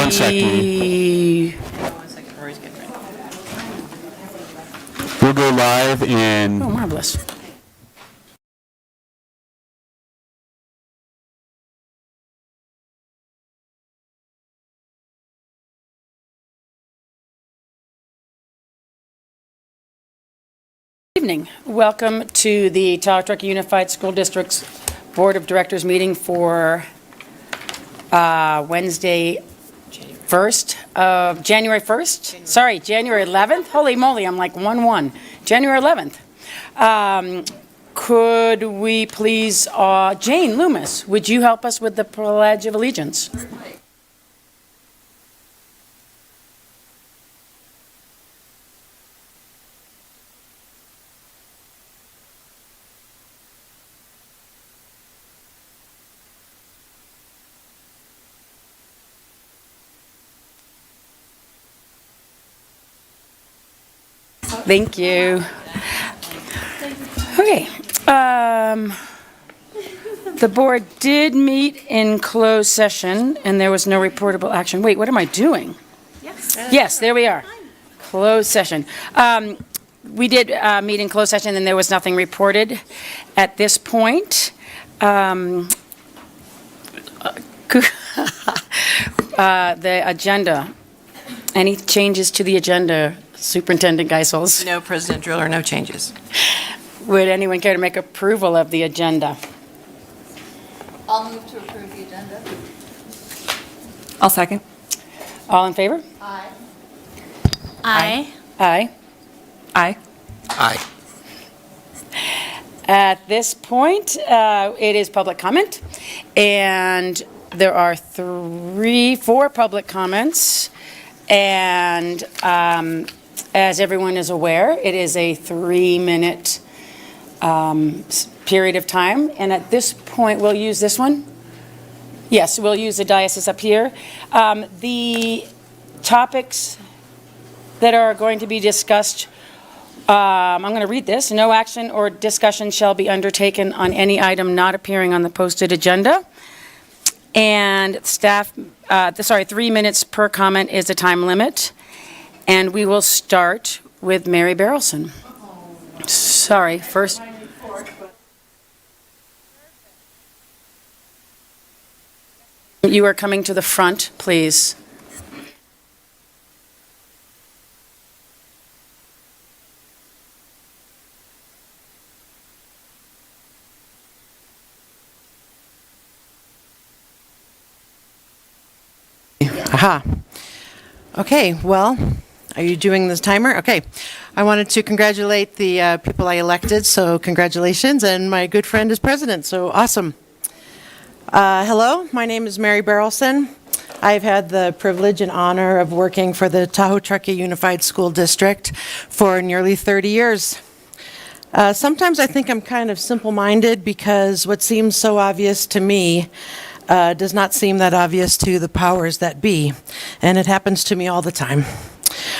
1 second. One second, Rory's getting ready. We'll go live in... Oh, marvelous. Evening. Welcome to the Tahoe Unified School District's Board of Directors meeting for Wednesday, January 1st? Sorry, January 11th? Holy moly, I'm like 1-1. January 11th. Could we please, Jane Loomis, would you help us with the Pledge of Allegiance? Thank you. Okay. The board did meet in closed session, and there was no reportable action. Wait, what am I doing? Yes, there we are. Closed session. We did meet in closed session, and there was nothing reported at this point. The agenda. Any changes to the agenda, Superintendent Geisels? No, President Driller, no changes. Would anyone care to make approval of the agenda? I'll move to approve the agenda. I'll second. All in favor? Aye. Aye. Aye. Aye. Aye. At this point, it is public comment, and there are 4 public comments, and as everyone is aware, it is a 3-minute period of time, and at this point, we'll use this one. Yes, we'll use the dais up here. The topics that are going to be discussed, I'm going to read this. No action or discussion shall be undertaken on any item not appearing on the posted agenda. And staff, 3 minutes per comment is a time limit. And we will start with Mary Barrelson. Sorry, first. You are coming to the front, please. Aha. Okay, well, are you doing this timer? Okay. I wanted to congratulate the people I elected, so congratulations, and my good friend is president, so awesome. Hello, my name is Mary Barrelson. I've had the privilege and honor of working for the Tahoe Unified School District for nearly 30 years. Sometimes I think I'm kind of simple-minded because what seems so obvious to me does not seem that obvious to the powers that be, and it happens to me all the time.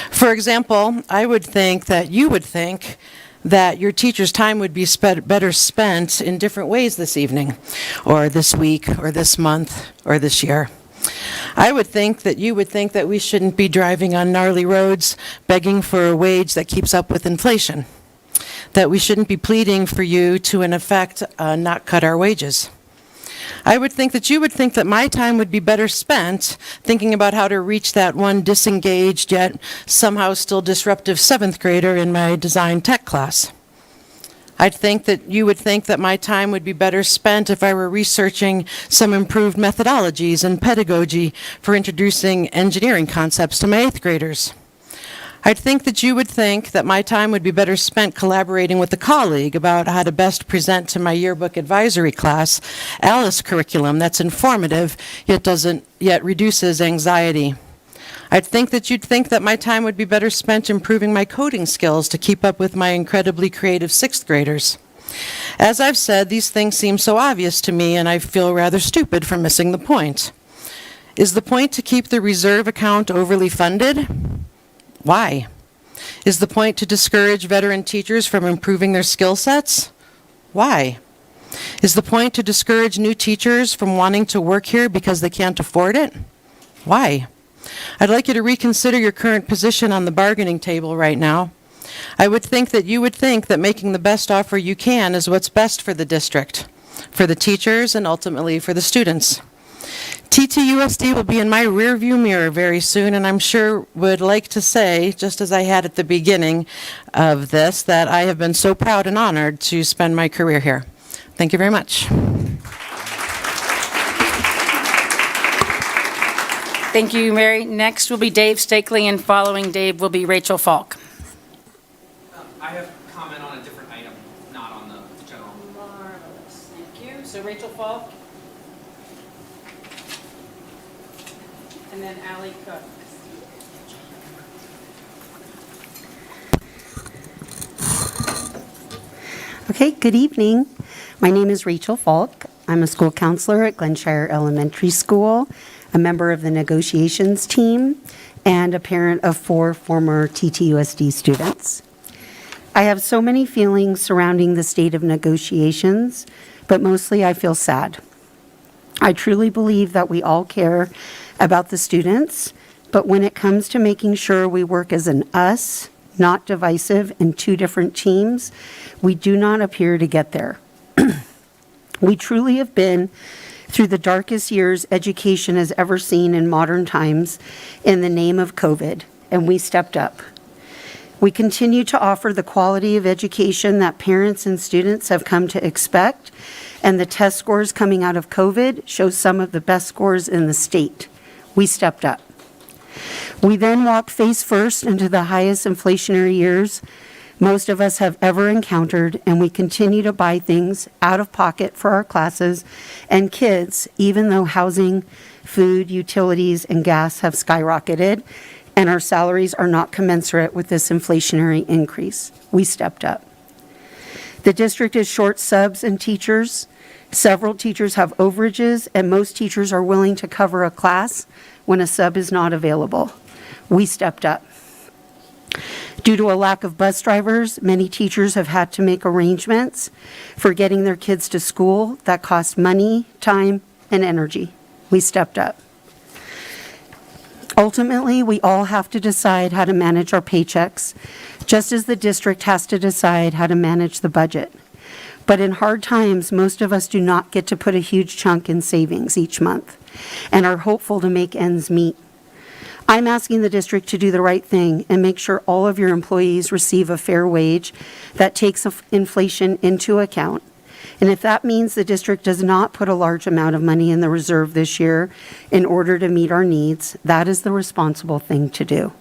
For example, I would think that you would think that your teacher's time would be better spent in different ways this evening, or this week, or this month, or this year. I would think that you would think that we shouldn't be driving on gnarly roads begging for a wage that keeps up with inflation, that we shouldn't be pleading for you to, in effect, not cut our wages. I would think that you would think that my time would be better spent thinking about how to reach that one disengaged yet somehow still disruptive 7th grader in my design tech class. I'd think that you would think that my time would be better spent if I were researching some improved methodologies and pedagogy for introducing engineering concepts to my 8th graders. I'd think that you would think that my time would be better spent collaborating with a colleague about how to best present to my yearbook advisory class Alice curriculum that's informative yet reduces anxiety. I'd think that you'd think that my time would be better spent improving my coding skills to keep up with my incredibly creative 6th graders. As I've said, these things seem so obvious to me, and I feel rather stupid for missing the point. Is the point to keep the reserve account overly funded? Why? Is the point to discourage veteran teachers from improving their skill sets? Why? Is the point to discourage new teachers from wanting to work here because they can't afford it? Why? I'd like you to reconsider your current position on the bargaining table right now. I would think that you would think that making the best offer you can is what's best for the district, for the teachers, and ultimately for the students. TTUSD will be in my rearview mirror very soon, and I'm sure would like to say, just as I had at the beginning of this, that I have been so proud and honored to spend my career here. Thank you very much. Thank you, Mary. Next will be Dave Stakely, and following Dave will be Rachel Falk. I have comment on a different item, not on the general. Marvelous. Thank you. So Rachel Falk. And then Allie Cook. Okay, good evening. My name is Rachel Falk. I'm a school counselor at Glenshire Elementary School, a member of the negotiations team, and a parent of 4 former TTUSD students. I have so many feelings surrounding the state of negotiations, but mostly I feel sad. I truly believe that we all care about the students, but when it comes to making sure we work as an us, not divisive in 2 different teams, we do not appear to get there. We truly have been through the darkest years education has ever seen in modern times in the name of COVID, and we stepped up. We continue to offer the quality of education that parents and students have come to expect, and the test scores coming out of COVID show some of the best scores in the state. We stepped up. We then walked face first into the highest inflationary years most of us have ever encountered, and we continue to buy things out of pocket for our classes and kids, even though housing, food, utilities, and gas have skyrocketed, and our salaries are not commensurate with this inflationary increase. We stepped up. The district is short subs and teachers. Several teachers have overages, and most teachers are willing to cover a class when a sub is not available. We stepped up. Due to a lack of bus drivers, many teachers have had to make arrangements for getting their kids to school that cost money, time, and energy. We stepped up. Ultimately, we all have to decide how to manage our paychecks, just as the district has to decide how to manage the budget. But in hard times, most of us do not get to put a huge chunk in savings each month and are hopeful to make ends meet. I'm asking the district to do the right thing and make sure all of your employees receive a fair wage that takes inflation into account. And if that means the district does not put a large amount of money in the reserve this year in order to meet our needs, that is the responsible thing to do.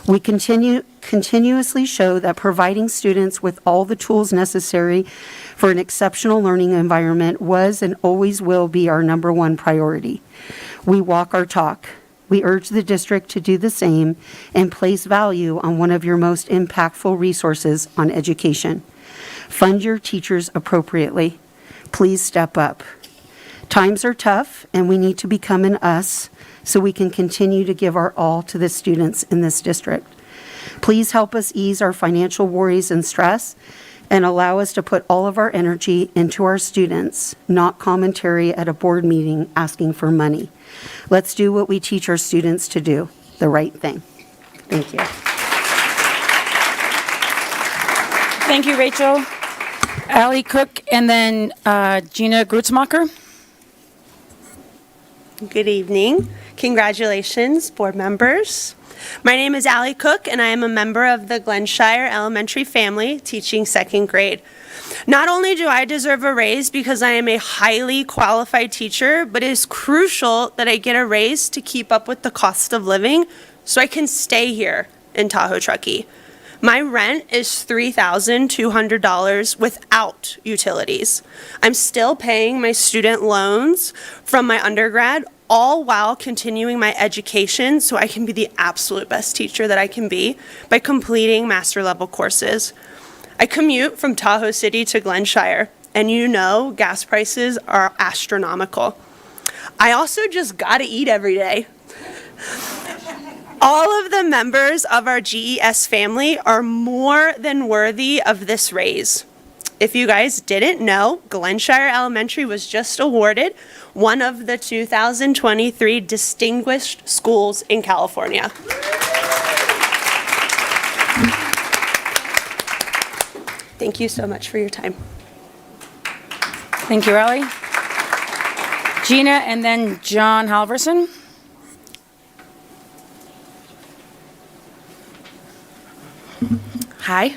We continuously show that providing students with all the tools necessary for an exceptional learning environment was and always will be our #1 priority. We walk our talk. We urge the district to do the same and place value on one of your most impactful resources on education. Fund your teachers appropriately. Please step up. Times are tough, and we need to become an us so we can continue to give our all to the students in this district. Please help us ease our financial worries and stress and allow us to put all of our energy into our students, not commentary at a board meeting asking for money. Let's do what we teach our students to do, the right thing. Thank you. Thank you, Rachel. Allie Cook, and then Gina Grutzmacher. Good evening. Congratulations, board members. My name is Allie Cook, and I am a member of the Glenshire Elementary family teaching 2nd grade. Not only do I deserve a raise because I am a highly qualified teacher, but it is crucial that I get a raise to keep up with the cost of living so I can stay here in Tahoe Truckee. My rent is $3,200 without utilities. I'm still paying my student loans from my undergrad, all while continuing my education so I can be the absolute best teacher that I can be by completing master level courses. I commute from Tahoe City to Glenshire, and you know gas prices are astronomical. I also just gotta eat every day. All of the members of our GES family are more than worthy of this raise. If you guys didn't know, Glenshire Elementary was just awarded one of the 2023 Distinguished Schools in California. Thank you so much for your time. Thank you, Ellie. Gina, and then John Halverson. Hi,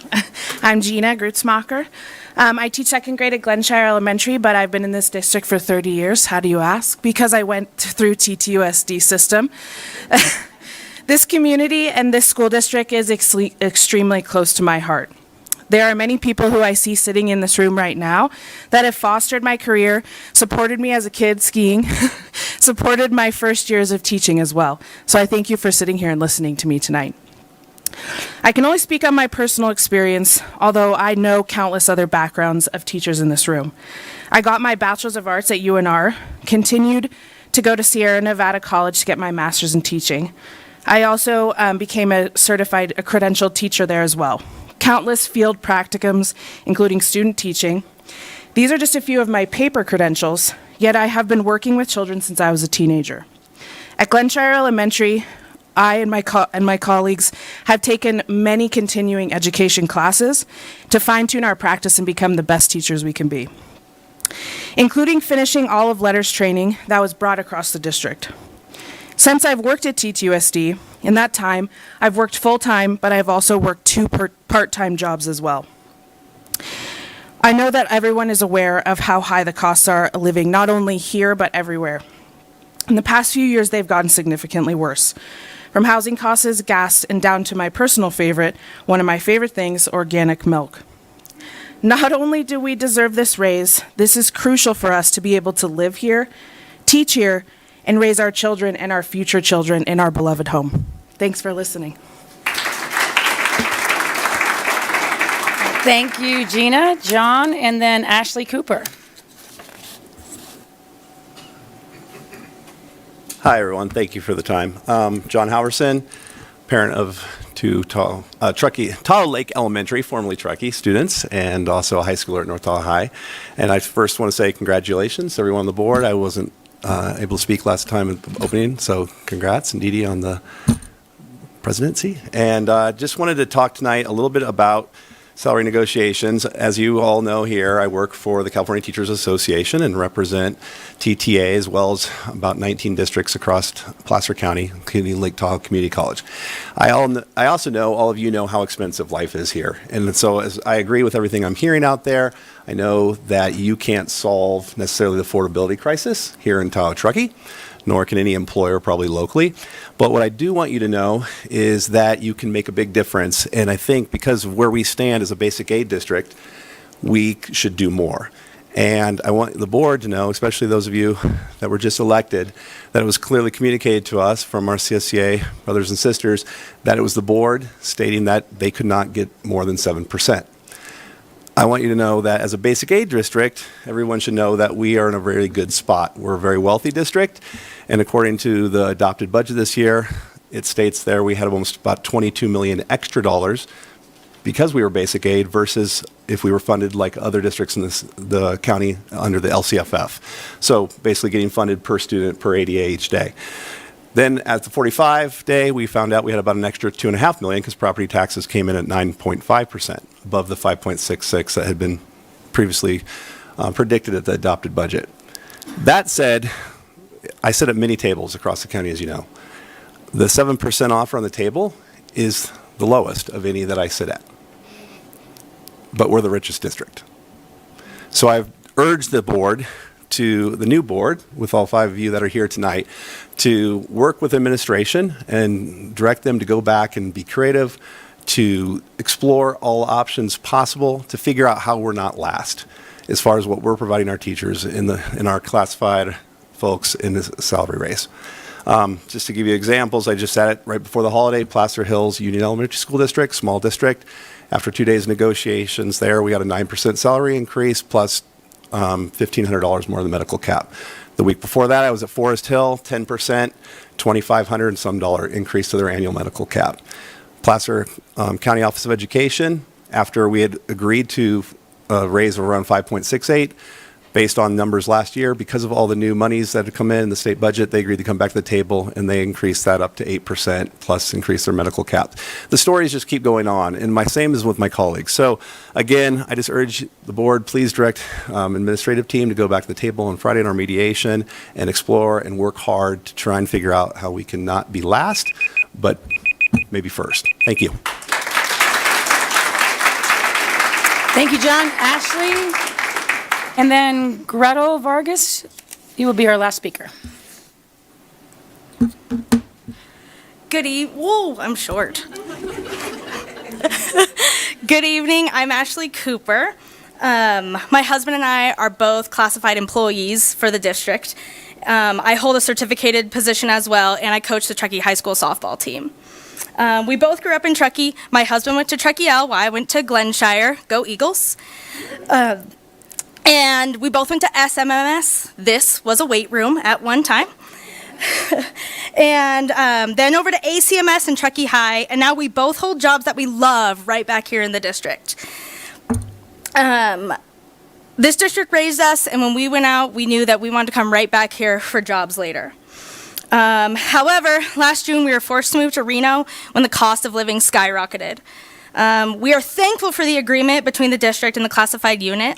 I'm Gina Grutzmacher. I teach second grade at Glenshire Elementary, but I've been in this district for 30 years. How do you ask? Because I went through TTUSD system. This community and this school district is extremely close to my heart. There are many people who I see sitting in this room right now that have fostered my career, supported me as a kid skiing, supported my first years of teaching as well. So I thank you for sitting here and listening to me tonight. I can only speak on my personal experience, although I know countless other backgrounds of teachers in this room. I got my Bachelor's of Arts at UNR, continued to go to Sierra Nevada College to get my master's in teaching. I also became a credentialed teacher there as well. Countless field practicums, including student teaching. These are just a few of my paper credentials, yet I have been working with children since I was a teenager. At Glenshire Elementary, I and my colleagues have taken many continuing education classes to fine-tune our practice and become the best teachers we can be, including finishing all of letters training that was brought across the district. Since I've worked at TTUSD, in that time, I've worked full-time, but I've also worked two part-time jobs as well. I know that everyone is aware of how high the costs are of living, not only here, but everywhere. In the past few years, they've gotten significantly worse. From housing costs, gas, and down to my personal favorite, one of my favorite things, organic milk. Not only do we deserve this raise, this is crucial for us to be able to live here, teach here, and raise our children and our future children in our beloved home. Thanks for listening. Thank you, Gina, John, and then Ashley Cooper. Hi, everyone. Thank you for the time. John Howerson, parent of two Tahoe Lake Elementary, formerly Truckee students, and also a high schooler at North Tahoe High. And I first want to say congratulations to everyone on the board. I wasn't able to speak last time at the opening, so congrats, and Dee Dee on the presidency. And just wanted to talk tonight a little bit about salary negotiations. As you all know here, I work for the California Teachers Association and represent TTA as well as about 19 districts across Placer County, including Lake Tahoe Community College. I also know all of you know how expensive life is here. And so as I agree with everything I'm hearing out there, I know that you can't solve necessarily the affordability crisis here in Tahoe Truckee, nor can any employer probably locally. But what I do want you to know is that you can make a big difference. And I think because of where we stand as a basic aid district, we should do more. And I want the board to know, especially those of you that were just elected, that it was clearly communicated to us from our CSCA brothers and sisters that it was the board stating that they could not get more than 7%. I want you to know that as a basic aid district, everyone should know that we are in a very good spot. We're a very wealthy district, and according to the adopted budget this year, it states there we had almost about $22 million extra dollars because we were basic aid versus if we were funded like other districts in the county under the LCFF. So basically getting funded per student per ADA each day. Then at the 45 day, we found out we had about an extra $2.5 million because property taxes came in at 9.5%, above the 5.66 that had been previously predicted at the adopted budget. That said, I sit at many tables across the county, as you know. The 7% offer on the table is the lowest of any that I sit at. But we're the richest district. So I've urged the board the new board, with all 5 of you that are here tonight, to work with administration and direct them to go back and be creative, to explore all options possible, to figure out how we're not last as far as what we're providing our teachers in our classified folks in this salary raise. Just to give you examples, I just sat it right before the holiday, Placer Hills Union Elementary School District, small district. After 2 days of negotiations there, we got a 9% salary increase plus $1,500 more than the medical cap. The week before that, I was at Forest Hill, 10%, $2,500 and some dollar increase to their annual medical cap. Placer County Office of Education, after we had agreed to a raise of around 5.68. Based on numbers last year, because of all the new monies that have come in the state budget, they agreed to come back to the table, and they increased that up to 8%, plus increase their medical cap. The stories just keep going on, and my same is with my colleagues. So again, I just urge the board, please direct administrative team to go back to the table on Friday in our mediation and explore and work hard to try and figure out how we can not be last, but maybe first. Thank you. Thank you, John. Ashley? And then Gretel Vargas, you will be our last speaker. Whoa, I'm short. Good evening, I'm Ashley Cooper. My husband and I are both classified employees for the district. I hold a certificated position as well, and I coach the Truckee High School softball team. We both grew up in Truckee. My husband went to Truckee L, while I went to Glenshire. Go Eagles. And we both went to SMMS. This was a weight room at one time. And then over to ACMS and Truckee High, and now we both hold jobs that we love right back here in the district. This district raised us, and when we went out, we knew that we wanted to come right back here for jobs later. However, last June we were forced to move to Reno when the cost of living skyrocketed. We are thankful for the agreement between the district and the classified unit.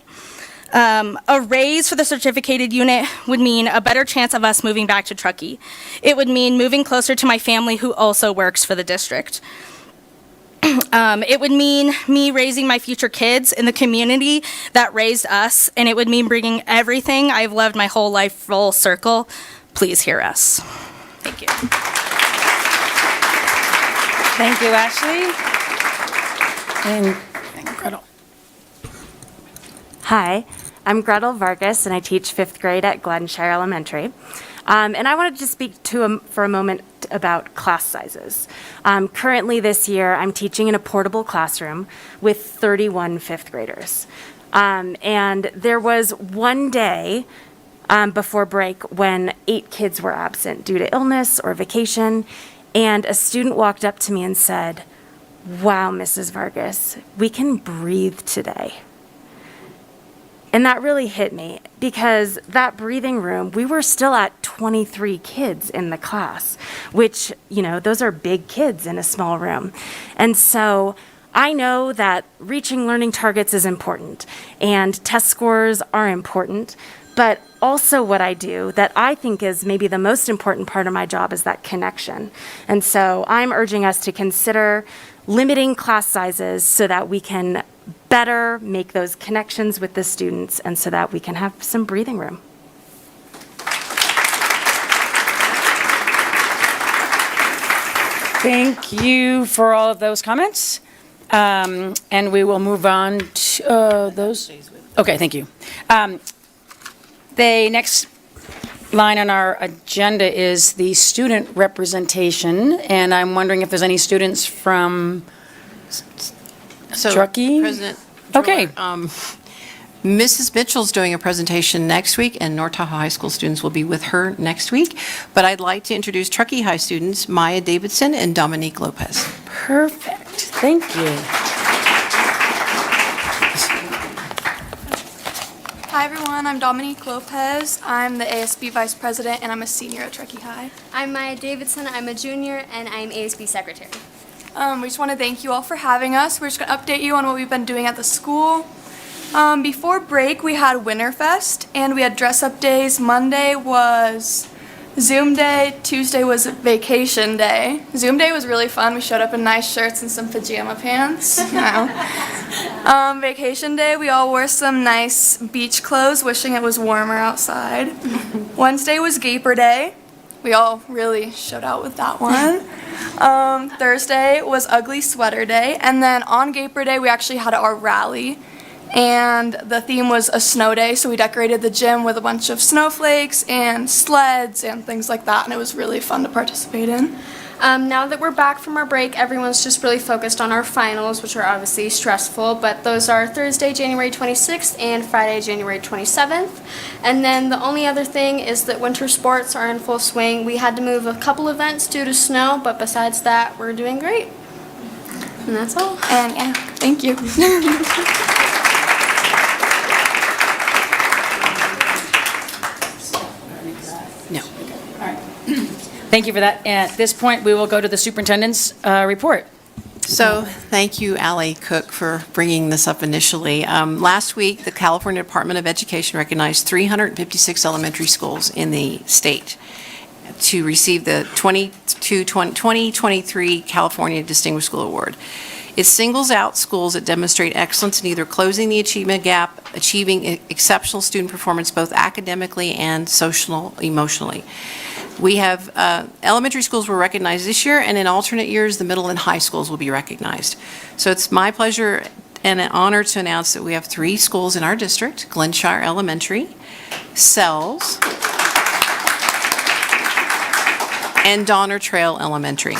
A raise for the certificated unit would mean a better chance of us moving back to Truckee. It would mean moving closer to my family who also works for the district. It would mean me raising my future kids in the community that raised us, and it would mean bringing everything I've loved my whole life full circle. Please hear us. Thank you. Thank you, Ashley. And Gretel. Hi, I'm Gretel Vargas, and I teach 5th grade at Glenshire Elementary. And I wanted to speak for a moment about class sizes. Currently this year, I'm teaching in a portable classroom with 31 5th graders. And there was one day before break when 8 kids were absent due to illness or vacation, and a student walked up to me and said, "Wow, Mrs. Vargas, we can breathe today." And that really hit me because that breathing room, we were still at 23 kids in the class, which, you know, those are big kids in a small room. And so I know that reaching learning targets is important and test scores are important, but also what I do that I think is maybe the most important part of my job is that connection. And so I'm urging us to consider limiting class sizes so that we can better make those connections with the students and so that we can have some breathing room. Thank you for all of those comments. And we will move on to those. Okay, thank you. The next line on our agenda is the student representation, and I'm wondering if there's any students from Truckee? President Okay. Driller, Mrs. Mitchell's doing a presentation next week, and North Tahoe High School students will be with her next week. But I'd like to introduce Truckee High students, Maya Davidson and Dominique Lopez. Perfect. Thank you. Hi everyone, I'm Dominique Lopez. I'm the ASB Vice President and I'm a senior at Truckee High. I'm Maya Davidson, I'm a junior, and I'm ASB Secretary. We just want to thank you all for having us. We're just going to update you on what we've been doing at the school. Before break, we had Winterfest, and we had dress-up days. Monday was Zoom Day, Tuesday was Vacation Day. Zoom Day was really fun. We showed up in nice shirts and some pajama pants. Vacation Day, we all wore some nice beach clothes, wishing it was warmer outside. Wednesday was Gaper Day. We all really showed out with that one. Thursday was Ugly Sweater Day, and then on Gaper Day, we actually had our rally. And the theme was a snow day, so we decorated the gym with a bunch of snowflakes and sleds and things like that, and it was really fun to participate in. Now that we're back from our break, everyone's just really focused on our finals, which are obviously stressful, but those are Thursday, January 26th and Friday, January 27th. And then the only other thing is that winter sports are in full swing. We had to move a couple events due to snow, but besides that, we're doing great. And that's all. And yeah, thank you. Thank you for that. And at this point, we will go to the superintendent's report. So, thank you, Ally Cook, for bringing this up initially. Last week, the California Department of Education recognized 356 elementary schools in the state to receive the 2023 California Distinguished School Award. It singles out schools that demonstrate excellence in either closing the achievement gap, achieving exceptional student performance both academically and emotionally. We have elementary schools were recognized this year, and in alternate years, the middle and high schools will be recognized. So it's my pleasure and an honor to announce that we have 3 schools in our district: Glenshire Elementary, Sells, and Donner Trail Elementary.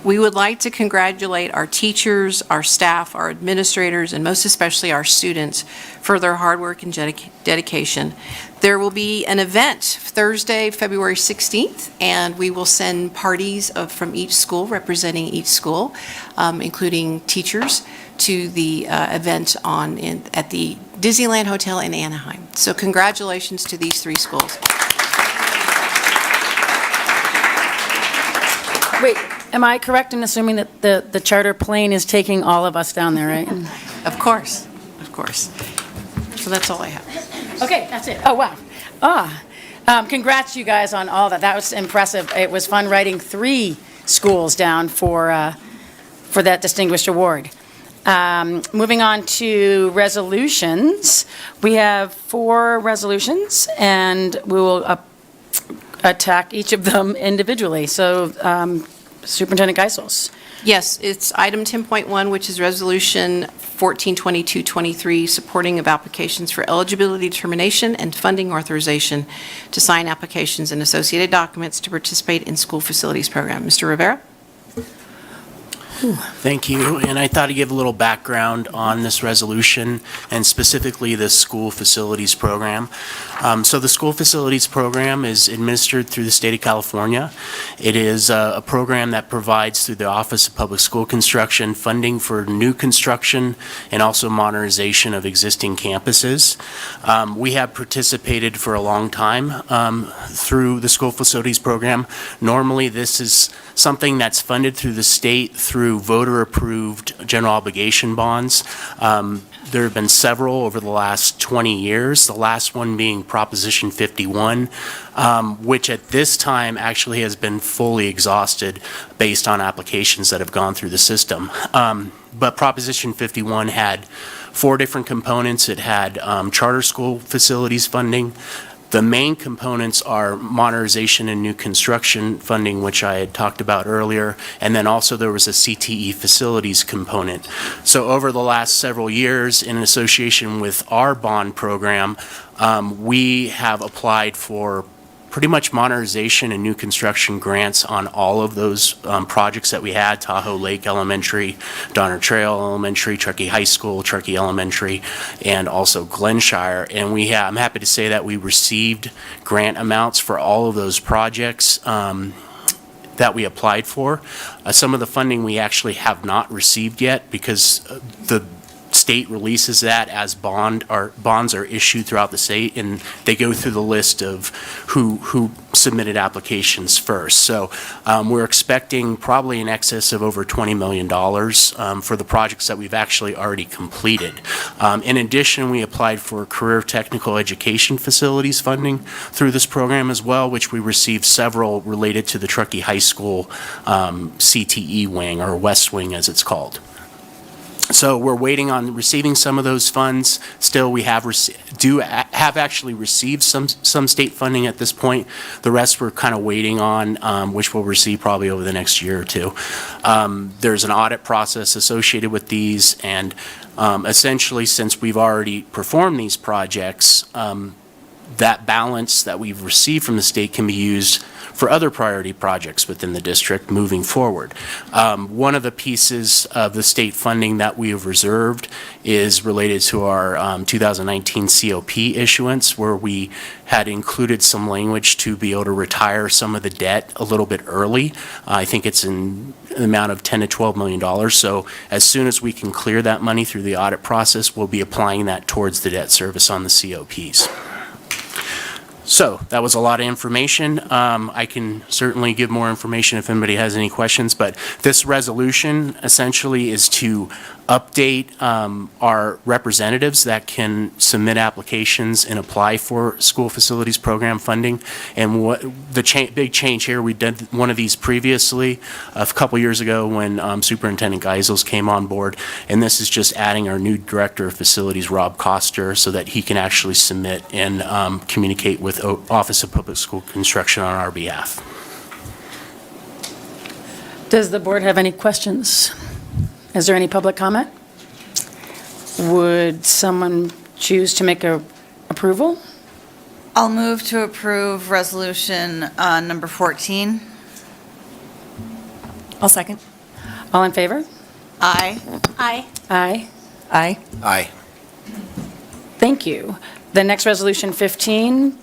We would like to congratulate our teachers, our staff, our administrators, and most especially our students for their hard work and dedication. There will be an event Thursday, February 16th, and we will send parties from each school, representing each school, including teachers, to the event at the Disneyland Hotel in Anaheim. So congratulations to these 3 schools. Wait, am I correct in assuming that the charter plane is taking all of us down there, right? Of course, of course. So that's all I have. Okay, that's it. Oh, wow. Congrats, you guys, on all that. That was impressive. It was fun writing 3 schools down for that distinguished award. Moving on to resolutions. We have 4 resolutions, and we will attack each of them individually. So, Superintendent Geisels. Yes, it's item 10.1, which is Resolution 142223, supporting of applications for eligibility determination and funding authorization to sign applications and associated documents to participate in school facilities program. Mr. Rivera? Thank you. And I thought I'd give a little background on this resolution and specifically the school facilities program. So the school facilities program is administered through the state of California. It is a program that provides through the Office of Public School Construction funding for new construction and also modernization of existing campuses. We have participated for a long time through the school facilities program. Normally, this is something that's funded through the state through voter-approved general obligation bonds. There have been several over the last 20 years, the last one being Proposition 51, which at this time actually has been fully exhausted based on applications that have gone through the system. But Proposition 51 had 4 different components. It had charter school facilities funding. The main components are modernization and new construction funding, which I had talked about earlier, and then also there was a CTE facilities component. So over the last several years, in association with our bond program, we have applied for pretty much modernization and new construction grants on all of those projects that we had: Tahoe Lake Elementary, Donner Trail Elementary, Truckee High School, Truckee Elementary, and also Glenshire. And I'm happy to say that we received grant amounts for all of those projects that we applied for. Some of the funding we actually have not received yet because the state releases that as bonds are issued throughout the state, and they go through the list of who submitted applications first. So we're expecting probably in excess of over $20 million for the projects that we've actually already completed. In addition, we applied for career technical education facilities funding through this program as well, which we received several related to the Truckee High School CTE wing, or West Wing as it's called. So we're waiting on receiving some of those funds. Still, we have actually received some state funding at this point. The rest we're kind of waiting on, which we'll receive probably over the next year or 2. There's an audit process associated with these, and essentially, since we've already performed these projects, that balance that we've received from the state can be used for other priority projects within the district moving forward. One of the pieces of the state funding that we have reserved is related to our 2019 COP issuance, where we had included some language to be able to retire some of the debt a little bit early. I think it's in the amount of $10 to $12 million. So as soon as we can clear that money through the audit process, we'll be applying that towards the debt service on the COPs. So that was a lot of information. I can certainly give more information if anybody has any questions, but this resolution essentially is to update our representatives that can submit applications and apply for school facilities program funding. And what the big change here, we did one of these previously a couple years ago when Superintendent Geisels came on board, and this is just adding our new Director of Facilities, Rob Coster, so that he can actually submit and communicate with Office of Public School Construction on our behalf. Does the board have any questions? Is there any public comment? Would someone choose to make a approval? I'll move to approve resolution number 14. I'll second. All in favor? Aye. Aye. Aye. Aye. Aye. Thank you. The next resolution, 15,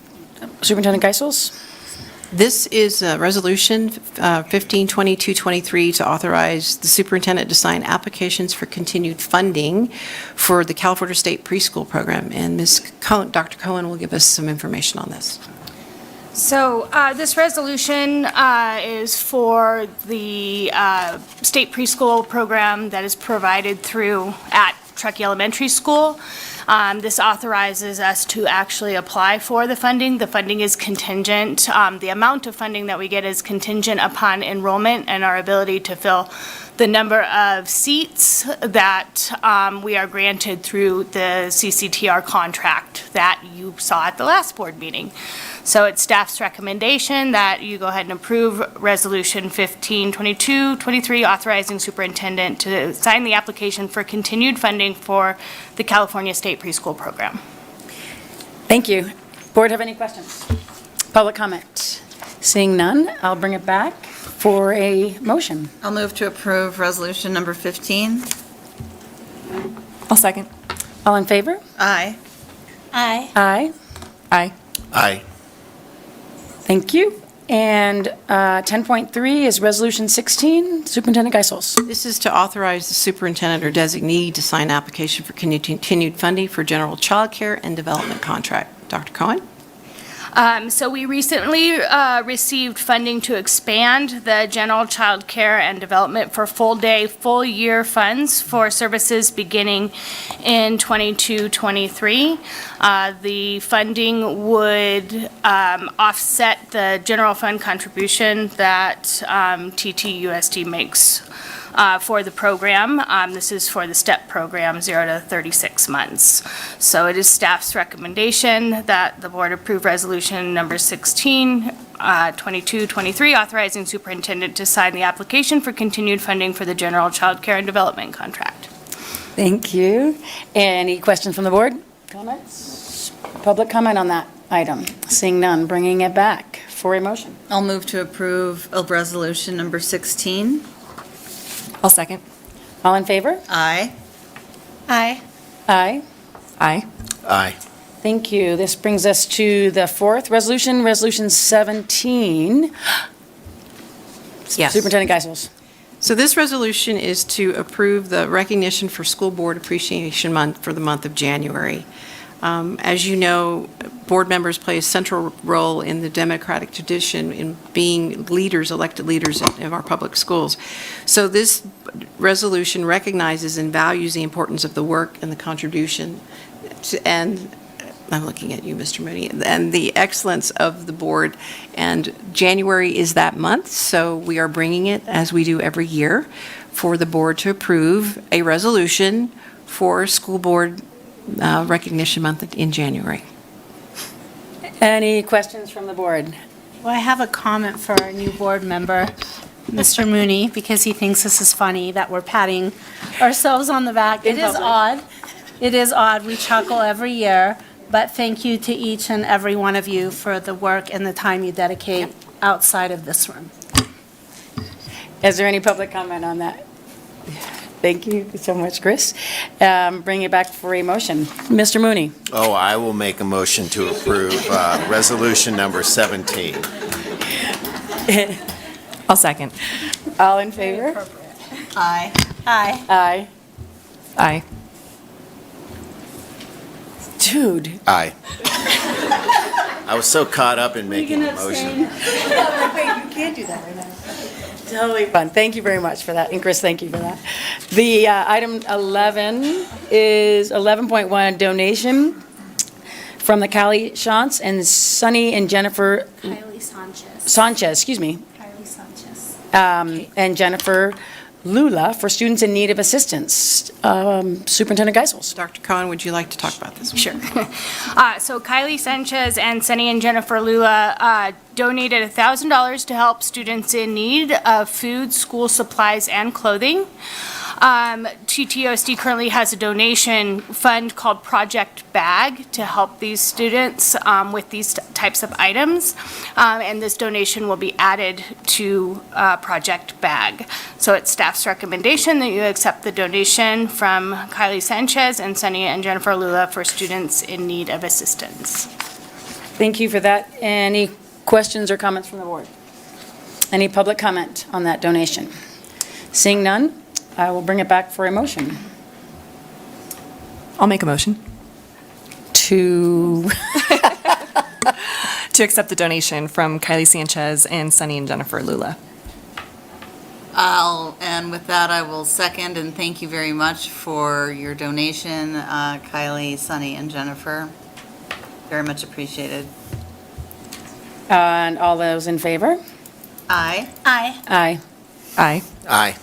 Superintendent Geisels? This is Resolution 152223 to authorize the superintendent to sign applications for continued funding for the California State Preschool Program. And Ms. Cohen, Dr. Cohen will give us some information on this. So this resolution is for the state preschool program that is provided through at Truckee Elementary School. This authorizes us to actually apply for the funding. The funding is contingent. The amount of funding that we get is contingent upon enrollment and our ability to fill the number of seats that we are granted through the CCTR contract that you saw at the last board meeting. So it's staff's recommendation that you go ahead and approve Resolution 152223, authorizing superintendent to sign the application for continued funding for the California State Preschool Program. Thank you. Board have any questions? Public comment? Seeing none, I'll bring it back for a motion. I'll move to approve resolution number 15. I'll second. All in favor? Aye. Aye. Aye. Aye. Aye. Thank you. And 10.3 is Resolution 16, Superintendent Geisels. This is to authorize the superintendent or designee to sign application for continued funding for general child care and development contract. Dr. Cohen? So we recently received funding to expand the general child care and development for full-day, full-year funds for services beginning in 22-23. The funding would offset the general fund contribution that TTUSD makes for the program. This is for the STEP program, 0 to 36 months. So it is staff's recommendation that the board approve resolution number 16, 2223, authorizing superintendent to sign the application for continued funding for the general child care and development contract. Thank you. Any questions from the board? Comments? Public comment on that item? Seeing none, bringing it back for a motion. I'll move to approve of resolution number 16. I'll second. All in favor? Aye. Aye. Aye. Aye. Aye. Thank you. This brings us to the fourth resolution, Resolution 17. Yes. Superintendent Geisels. So this resolution is to approve the recognition for School Board Appreciation Month for the month of January. As you know, board members play a central role in the democratic tradition in being leaders, elected leaders of our public schools. So this resolution recognizes and values the importance of the work and the contribution, and I'm looking at you, Mr. Mooney, and the excellence of the board. And January is that month, so we are bringing it, as we do every year, for the board to approve a resolution for School Board Recognition Month in January. Any questions from the board? Well, I have a comment for our new board member, Mr. Mooney, because he thinks this is funny that we're patting ourselves on the back. It is odd. It is odd. We chuckle every year, but thank you to each and every one of you for the work and the time you dedicate outside of this room. Is there any public comment on that? Thank you so much, Chris. Bring it back for a motion. Mr. Mooney. Oh, I will make a motion to approve resolution number 17. I'll second. All in favor? Aye. Aye. Aye. Aye. Dude. Aye. I was so caught up in making a motion. Wait, you can't do that right now. Totally fun. Thank you very much for that. And Chris, thank you for that. The item 11 is 11.1, donation from the Callie Shantz and Sunny and Jennifer Kylie Sanchez. Sanchez, excuse me, Kylie Sanchez. and Jennifer Lula for students in need of assistance. Superintendent Geisels. Dr. Cohen, would you like to talk about this? Sure. So Kylie Sanchez and Sunny and Jennifer Lula donated $1,000 to help students in need of food, school supplies, and clothing. TTUSD currently has a donation fund called Project Bag to help these students with these types of items. And this donation will be added to Project Bag. So it's staff's recommendation that you accept the donation from Kylie Sanchez and Sunny and Jennifer Lula for students in need of assistance. Thank you for that. Any questions or comments from the board? Any public comment on that donation? Seeing none, I will bring it back for a motion. I'll make a motion. To accept the donation from Kylie Sanchez and Sunny and Jennifer Lula. And with that, I will second and thank you very much for your donation, Kylie, Sunny, and Jennifer. Very much appreciated. And all those in favor? Aye. Aye. Aye. Aye. Aye.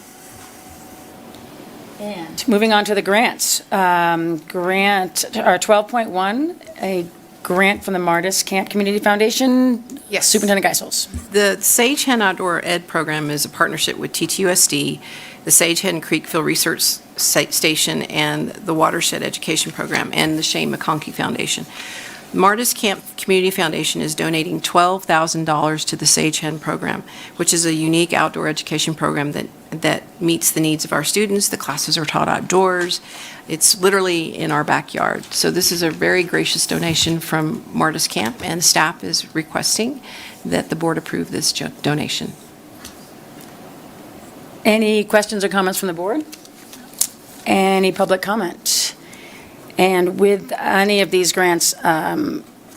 And moving on to the grants. Grant, or 12.1, a grant from the Martis Camp Community Foundation. Yes. Superintendent Geisels. The Sage Hen Outdoor Ed program is a partnership with TTUSD, the Sage Hen Creekville Research Station, and the Watershed Education Program, and the Shane McConkey Foundation. Martis Camp Community Foundation is donating $12,000 to the Sage Hen program, which is a unique outdoor education program that meets the needs of our students. The classes are taught outdoors. It's literally in our backyard. So this is a very gracious donation from Martis Camp, and staff is requesting that the board approve this donation. Any questions or comments from the board? Any public comment? And with any of these grants,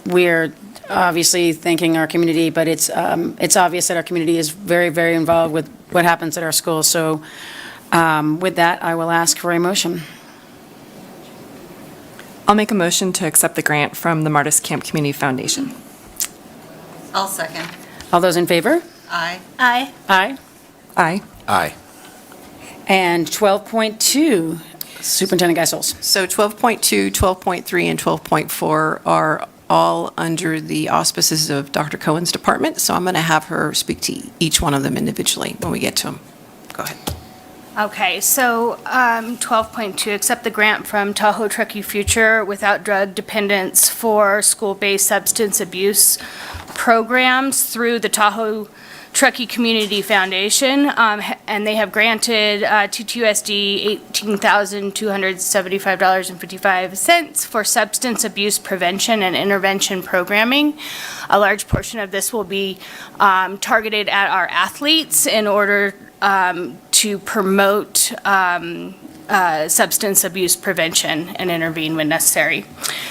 we're obviously thanking our community, but it's obvious that our community is very, very involved with what happens at our schools. So with that, I will ask for a motion. I'll make a motion to accept the grant from the Martis Camp Community Foundation. I'll second. All those in favor? Aye. Aye. Aye. Aye. Aye. And 12.2, Superintendent Geisels. So 12.2, 12.3, and 12.4 are all under the auspices of Dr. Cohen's department, so I'm going to have her speak to each one of them individually when we get to them. Go ahead. Okay, so 12.2, accept the grant from Tahoe Truckee Future without drug dependence for school-based substance abuse programs through the Tahoe Truckee Community Foundation, and they have granted TTUSD $18,275.55 for substance abuse prevention and intervention programming. A large portion of this will be targeted at our athletes in order to promote substance abuse prevention and intervene when necessary.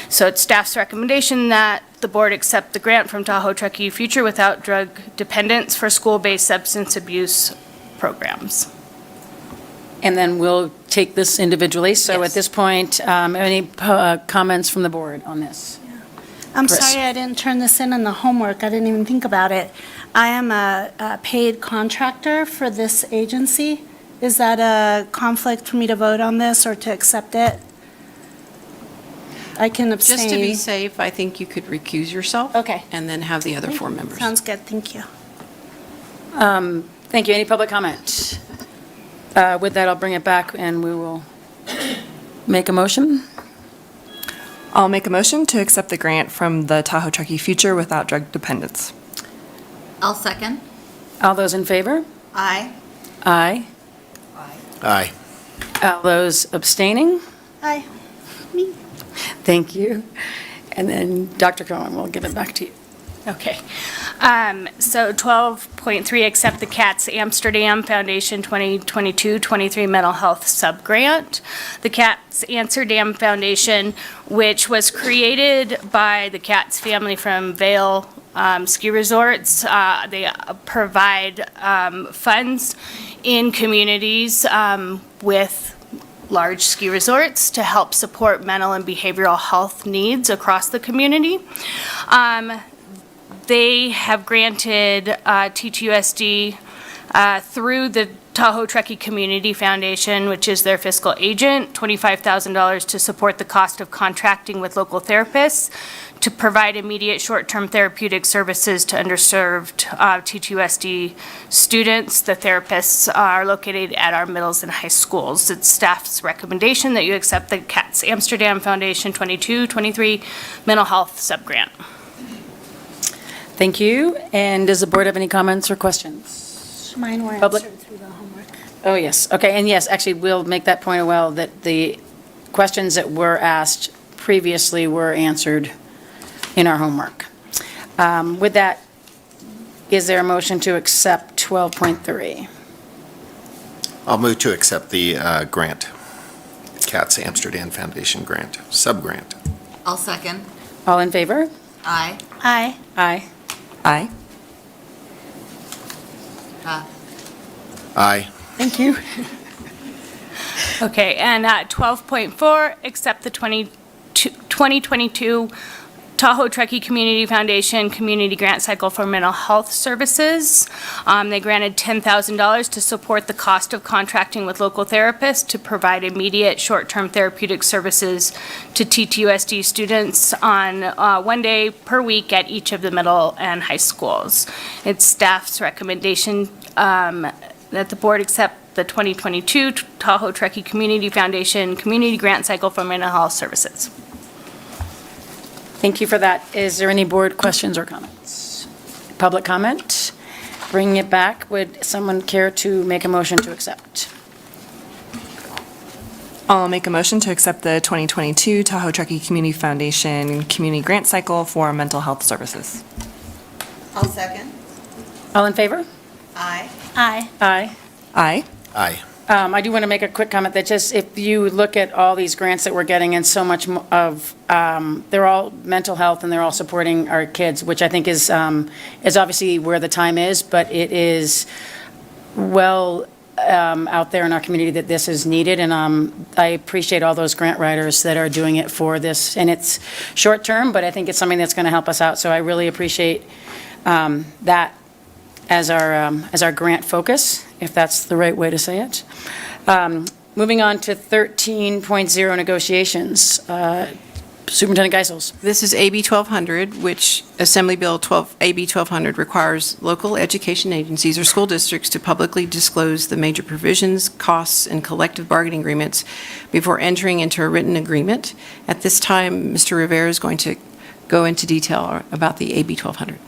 So it's staff's recommendation that the board accept the grant from Tahoe Truckee Future without drug dependence for school-based substance abuse programs. And then we'll take this individually. So Yes. at this point, any comments from the board on this? I'm Chris. sorry I didn't turn this in the homework. I didn't even think about it. I am a paid contractor for this agency. Is that a conflict for me to vote on this or to accept it? I can abstain. Just to be safe, I think you could recuse yourself. Okay. And then have the other four members. Sounds good, thank you. Thank you. Any public comment? With that, I'll bring it back and we will make a motion. I'll make a motion to accept the grant from the Tahoe Truckee Future without drug dependence. I'll second. All those in favor? Aye. Aye. Aye. All those abstaining? Aye. Thank you. And then Dr. Cohen, we'll give it back to you. Okay. So 12.3, accept the CATS Amsterdam Foundation 2022-23 Mental Health Subgrant. The CATS Amsterdam Foundation, which was created by the CATS family from Vail Ski Resorts. They provide funds in communities with large ski resorts to help support mental and behavioral health needs across the community. They have granted TTUSD through the Tahoe Truckee Community Foundation, which is their fiscal agent, $25,000 to support the cost of contracting with local therapists to provide immediate short-term therapeutic services to underserved TTUSD students. The therapists are located at our middles and high schools. It's staff's recommendation that you accept the CATS Amsterdam Foundation 22-23 Mental Health Subgrant. Thank you. And does the board have any comments or questions? Mine were Public- answered through the homework. Oh, yes. Okay, and yes, actually, we'll make that point as well, that the questions that were asked previously were answered in our homework. With that, is there a motion to accept 12.3? I'll move to accept the grant, CATS Amsterdam Foundation grant, sub-grant. I'll second. All in favor? Aye. Aye. Aye. Aye. Aye. Thank you. Okay, and 12.4, accept the 2022 Tahoe Truckee Community Foundation Community Grant Cycle for Mental Health Services. They granted $10,000 to support the cost of contracting with local therapists to provide immediate short-term therapeutic services to TTUSD students on 1 day per week at each of the middle and high schools. It's staff's recommendation that the board accept the 2022 Tahoe Truckee Community Foundation Community Grant Cycle for Mental Health Services. Thank you for that. Is there any board questions or comments? Public comment? Bringing it back, would someone care to make a motion to accept? I'll make a motion to accept the 2022 Tahoe Truckee Community Foundation Community Grant Cycle for Mental Health Services. I'll second. All in favor? Aye. Aye. Aye. Aye. Aye. I do want to make a quick comment that just, if you look at all these grants that we're getting and so much of, they're all mental health and they're all supporting our kids, which I think is obviously where the time is, but it is well out there in our community that this is needed. And I appreciate all those grant writers that are doing it for this. And it's short term, but I think it's something that's going to help us out. So I really appreciate that as our grant focus, if that's the right way to say it. Moving on to 13.0 negotiations. Superintendent Geisels. This is AB 1200, which Assembly Bill AB 1200 requires local education agencies or school districts to publicly disclose the major provisions, costs, and collective bargaining agreements before entering into a written agreement. At this time, Mr. Rivera is going to go into detail about the AB 1200.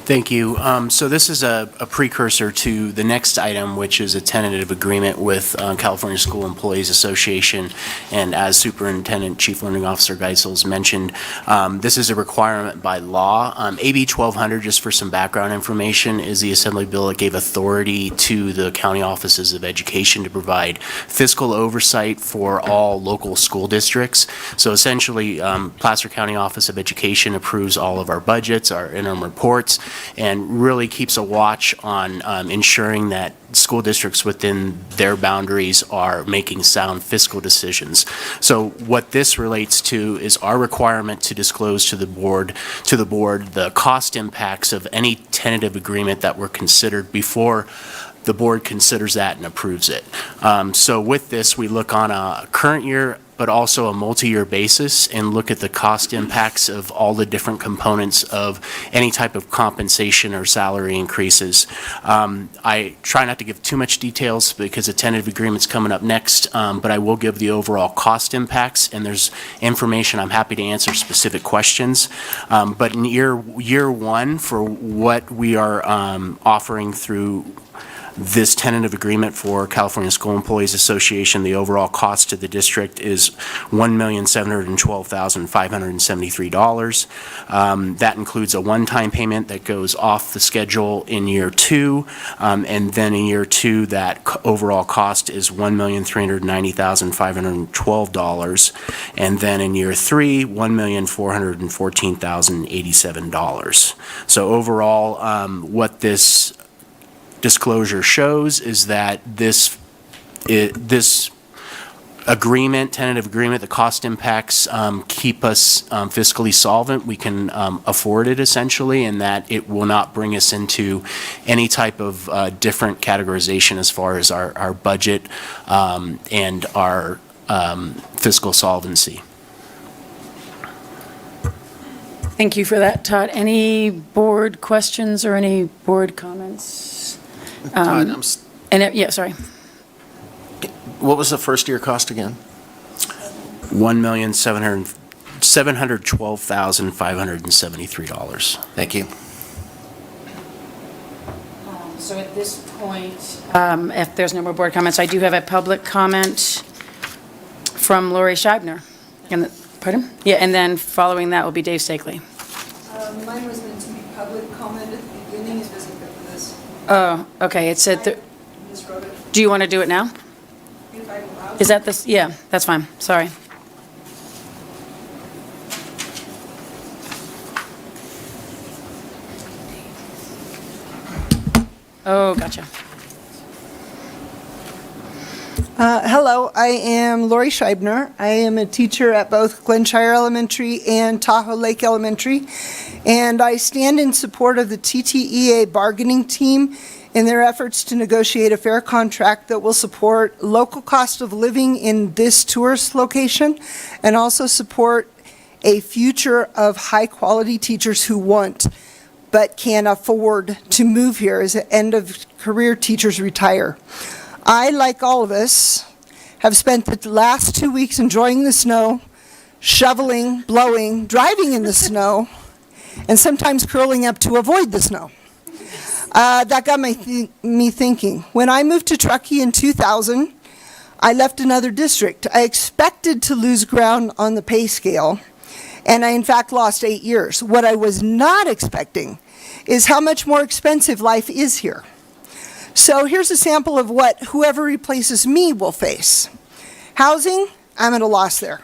Thank you. So this is a precursor to the next item, which is a tentative agreement with California School Employees Association. And as Superintendent Chief Learning Officer Geisels mentioned, this is a requirement by law. AB 1200, just for some background information, is the Assembly bill that gave authority to the county offices of education to provide fiscal oversight for all local school districts. So essentially, Placer County Office of Education approves all of our budgets, our interim reports, and really keeps a watch on ensuring that school districts within their boundaries are making sound fiscal decisions. So what this relates to is our requirement to disclose to the board the cost impacts of any tentative agreement that were considered before the board considers that and approves it. So with this, we look on a current year but also a multi-year basis and look at the cost impacts of all the different components of any type of compensation or salary increases. I try not to give too much details because the tentative agreement's coming up next, but I will give the overall cost impacts, and there's information I'm happy to answer specific questions. But in year one, for what we are offering through This tentative agreement for California School Employees Association, the overall cost to the district is $1,712,573. That includes a one-time payment that goes off the schedule in year 2, and then in year 2, that overall cost is $1,390,512, and then in year 3, $1,414,087. So overall, what this disclosure shows is that this agreement, tentative agreement, the cost impacts keep us fiscally solvent. We can afford it essentially, and that it will not bring us into any type of different categorization as far as our budget and our fiscal solvency. Thank you for that, Todd. Any board questions or any board comments? Todd, Yeah, sorry. what was the first year cost again? $1,712,573. Thank you. So at this point, if there's no more board comments, I do have a public comment from Lori Scheibner. Pardon? Yeah, and then following that will be Dave Stakely. Mine was meant to be public comment at the beginning. It wasn't good for this. Oh, okay, it said, Miswrote it. do you want to do it now? If I'm allowed. Is that this? Yeah, that's fine, sorry. Oh, gotcha. Hello, I am Lori Scheibner. I am a teacher at both Glenshire Elementary and Tahoe Lake Elementary, and I stand in support of the TTEA bargaining team in their efforts to negotiate a fair contract that will support local cost of living in this tourist location and also support a future of high-quality teachers who want but can't afford to move here as end-of-career teachers retire. I, like all of us, have spent the last 2 weeks enjoying the snow, shoveling, blowing, driving in the snow, and sometimes curling up to avoid the snow. That got me thinking. When I moved to Truckee in 2000, I left another district. I expected to lose ground on the pay scale, and I in fact lost 8 years. What I was not expecting is how much more expensive life is here. So here's a sample of what whoever replaces me will face. Housing, I'm at a loss there.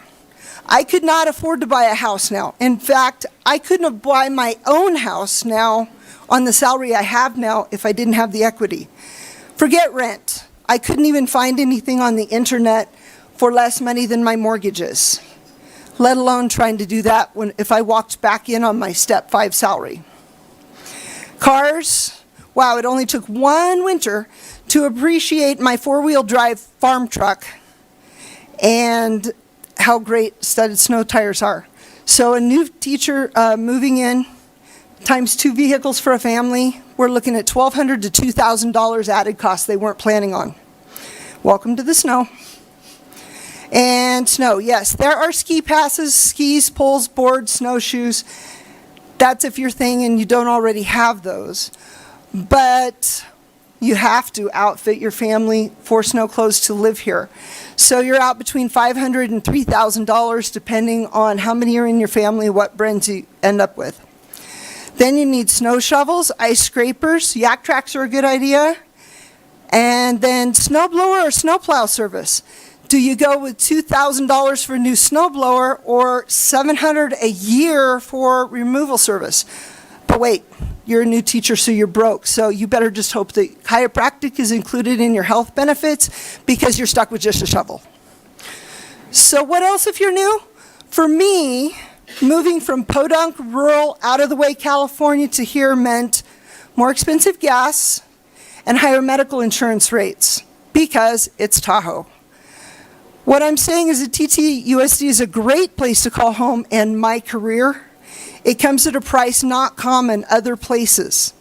I could not afford to buy a house now. In fact, I couldn't buy my own house now on the salary I have now if I didn't have the equity. Forget rent. I couldn't even find anything on the internet for less money than my mortgages, let alone trying to do that if I walked back in on my step 5 salary. Cars, wow, it only took one winter to appreciate my 4-wheel drive farm truck and how great studded snow tires are. So a new teacher moving in, times 2 vehicles for a family, we're looking at $1,200 to $2,000 added costs they weren't planning on. Welcome to the snow. And snow, yes, there are ski passes, skis, poles, boards, snowshoes. That's if you're thing and you don't already have those. But you have to outfit your family for snow clothes to live here. So you're out between $500 and $3,000 depending on how many are in your family, what brands you end up with. Then you need snow shovels, ice scrapers, yak tracks are a good idea, and then snow blower or snow plow service. Do you go with $2,000 for a new snow blower or $700 a year for removal service? But wait, you're a new teacher, so you're broke. So you better just hope that chiropractic is included in your health benefits because you're stuck with just a shovel. So what else if you're new? For me, moving from podunk, rural, out-of-the-way California to here meant more expensive gas and higher medical insurance rates because it's Tahoe. What I'm saying is that TTUSD is a great place to call home and my career. It comes at a price not common other places.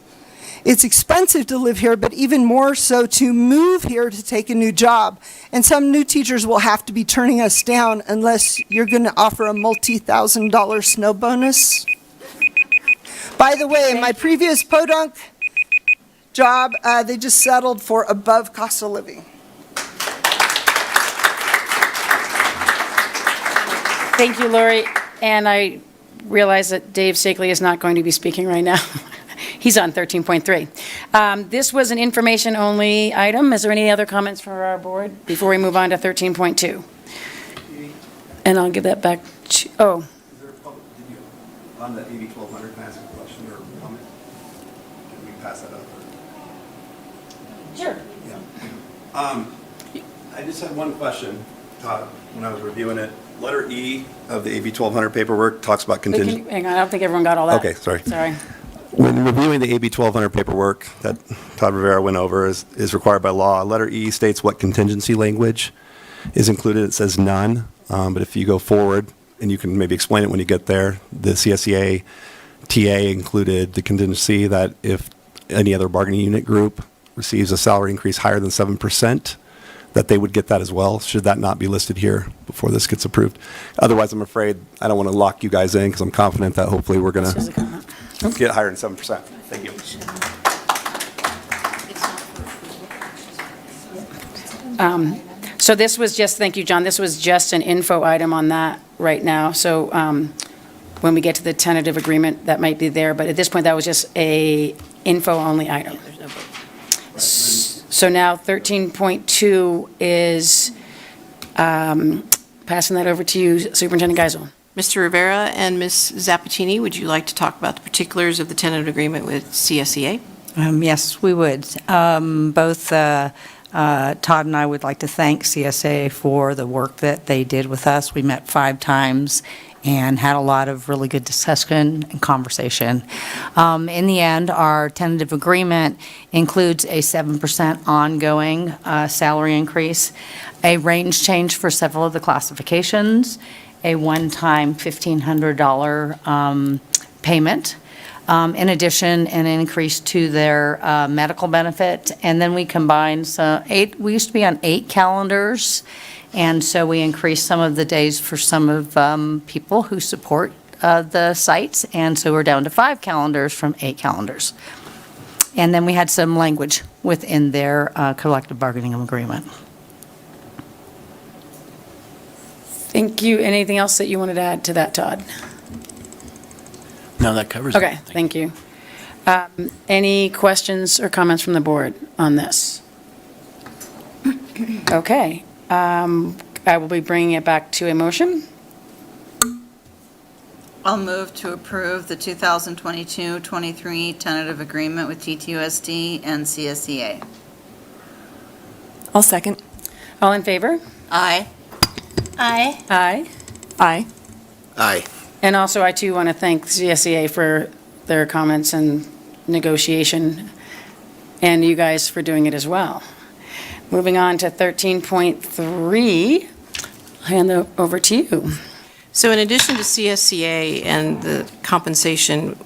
It's expensive to live here, but even more so to move here to take a new job. And some new teachers will have to be turning us down unless you're going to offer a multi-$1,000 snow bonus. By the way, my previous podunk job. They just settled for above cost of living. Thank you, Lori. And I realize that Dave Stakely is not going to be speaking right now. He's on 13.3. This was an information-only item. Is there any other comments for our board before we move on to 13.2? And I'll give that back to, oh. Is there a public, on the AB 1200, can I ask a question or comment? Can we pass that up? Sure. Yeah. I just had one question, Todd, when I was reviewing it. Letter E of the AB 1200 paperwork talks about contingent. Hang on, I don't think everyone got all that. Okay, sorry. Sorry. When reviewing the AB 1200 paperwork that Todd Rivera went over is required by law, letter E states what contingency language is included. It says none, but if you go forward, and you can maybe explain it when you get there, the CSEA TA included the contingency that if any other bargaining unit group receives a salary increase higher than 7%, that they would get that as well. Should that not be listed here before this gets approved? Otherwise, I'm afraid I don't want to lock you guys in because I'm confident that hopefully we're going to get higher than 7%. Thank you. So this was just, thank you, John, this was just an info item on that right now. So when we get to the tentative agreement, that might be there, but at this point, that was just a info-only item. So now 13.2 is passing that over to you, Superintendent Geisel. Mr. Rivera and Ms. Zappatini, would you like to talk about the particulars of the tentative agreement with CSEA? Yes, we would. Both Todd and I would like to thank CSA for the work that they did with us. We met 5 times and had a lot of really good discussion and conversation. In the end, our tentative agreement includes a 7% ongoing salary increase, a range change for several of the classifications, a one-time $1,500 payment, in addition, an increase to their medical benefit, and then we combined we used to be on 8 calendars, and so we increased some of the days for some of people who support the sites, and so we're down to 5 calendars from 8 calendars. And then we had some language within their collective bargaining agreement. Thank you. Anything else that you wanted to add to that, Todd? No, that covers it. Okay, thank you. Any questions or comments from the board on this? Okay, I will be bringing it back to a motion. I'll move to approve the 2022-23 tentative agreement with TTUSD and CSEA. I'll second. All in favor? Aye. Aye. Aye. Aye. Aye. And also, I too want to thank CSEA for their comments and negotiation, and you guys for doing it as well. Moving on to 13.3, I'll hand it over to you. So in addition to CSCA and the compensation,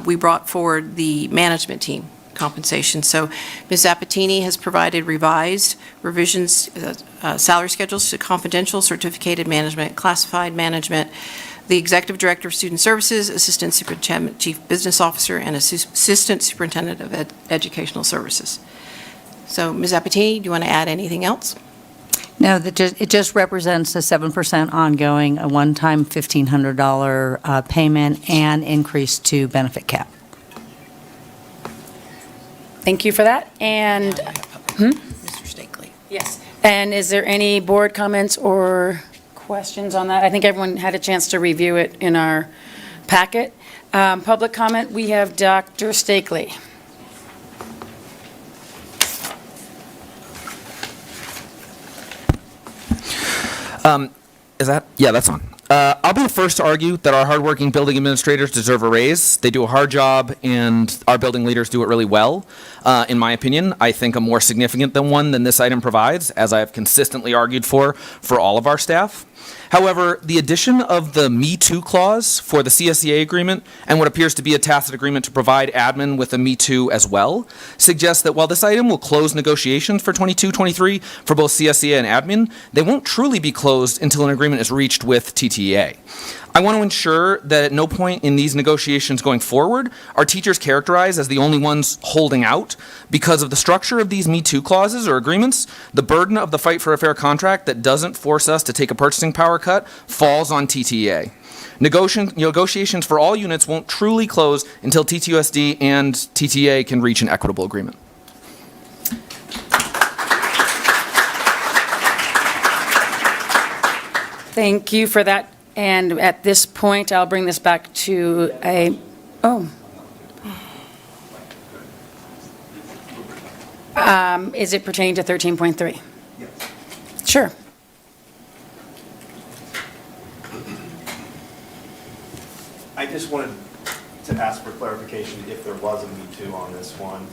we brought forward the management team compensation. So Ms. Zappatini has provided revised revisions, salary schedules to confidential, certificated management, classified management, the Executive Director of Student Services, Assistant Superintendent, Chief Business Officer, and Assistant Superintendent of Educational Services. So Ms. Zappatini, do you want to add anything else? No, it just represents a 7% ongoing, a one-time $1,500 payment, and increase to benefit cap. Thank you for that. And, Mr. Stakely. Yes. And is there any board comments or questions on that? I think everyone had a chance to review it in our packet. Public comment, we have Dr. Stakely. Yeah, that's on. I'll be the first to argue that our hardworking building administrators deserve a raise. They do a hard job, and our building leaders do it really well. In my opinion, I think a more significant one than this item provides, as I have consistently argued for all of our staff. However, the addition of the Me Too clause for the CSEA agreement and what appears to be a tacit agreement to provide admin with a Me Too as well suggests that while this item will close negotiations for 22-23 for both CSEA and admin, they won't truly be closed until an agreement is reached with TTEA. I want to ensure that at no point in these negotiations going forward are teachers characterized as the only ones holding out. Because of the structure of these Me Too clauses or agreements, the burden of the fight for a fair contract that doesn't force us to take a purchasing power cut falls on TTA. Negotiations for all units won't truly close until TTUSD and TTA can reach an equitable agreement. Thank you for that. And at this point, I'll bring this back to is it pertaining to 13.3? Sure. I just wanted to ask for clarification if there was a Me Too on this one,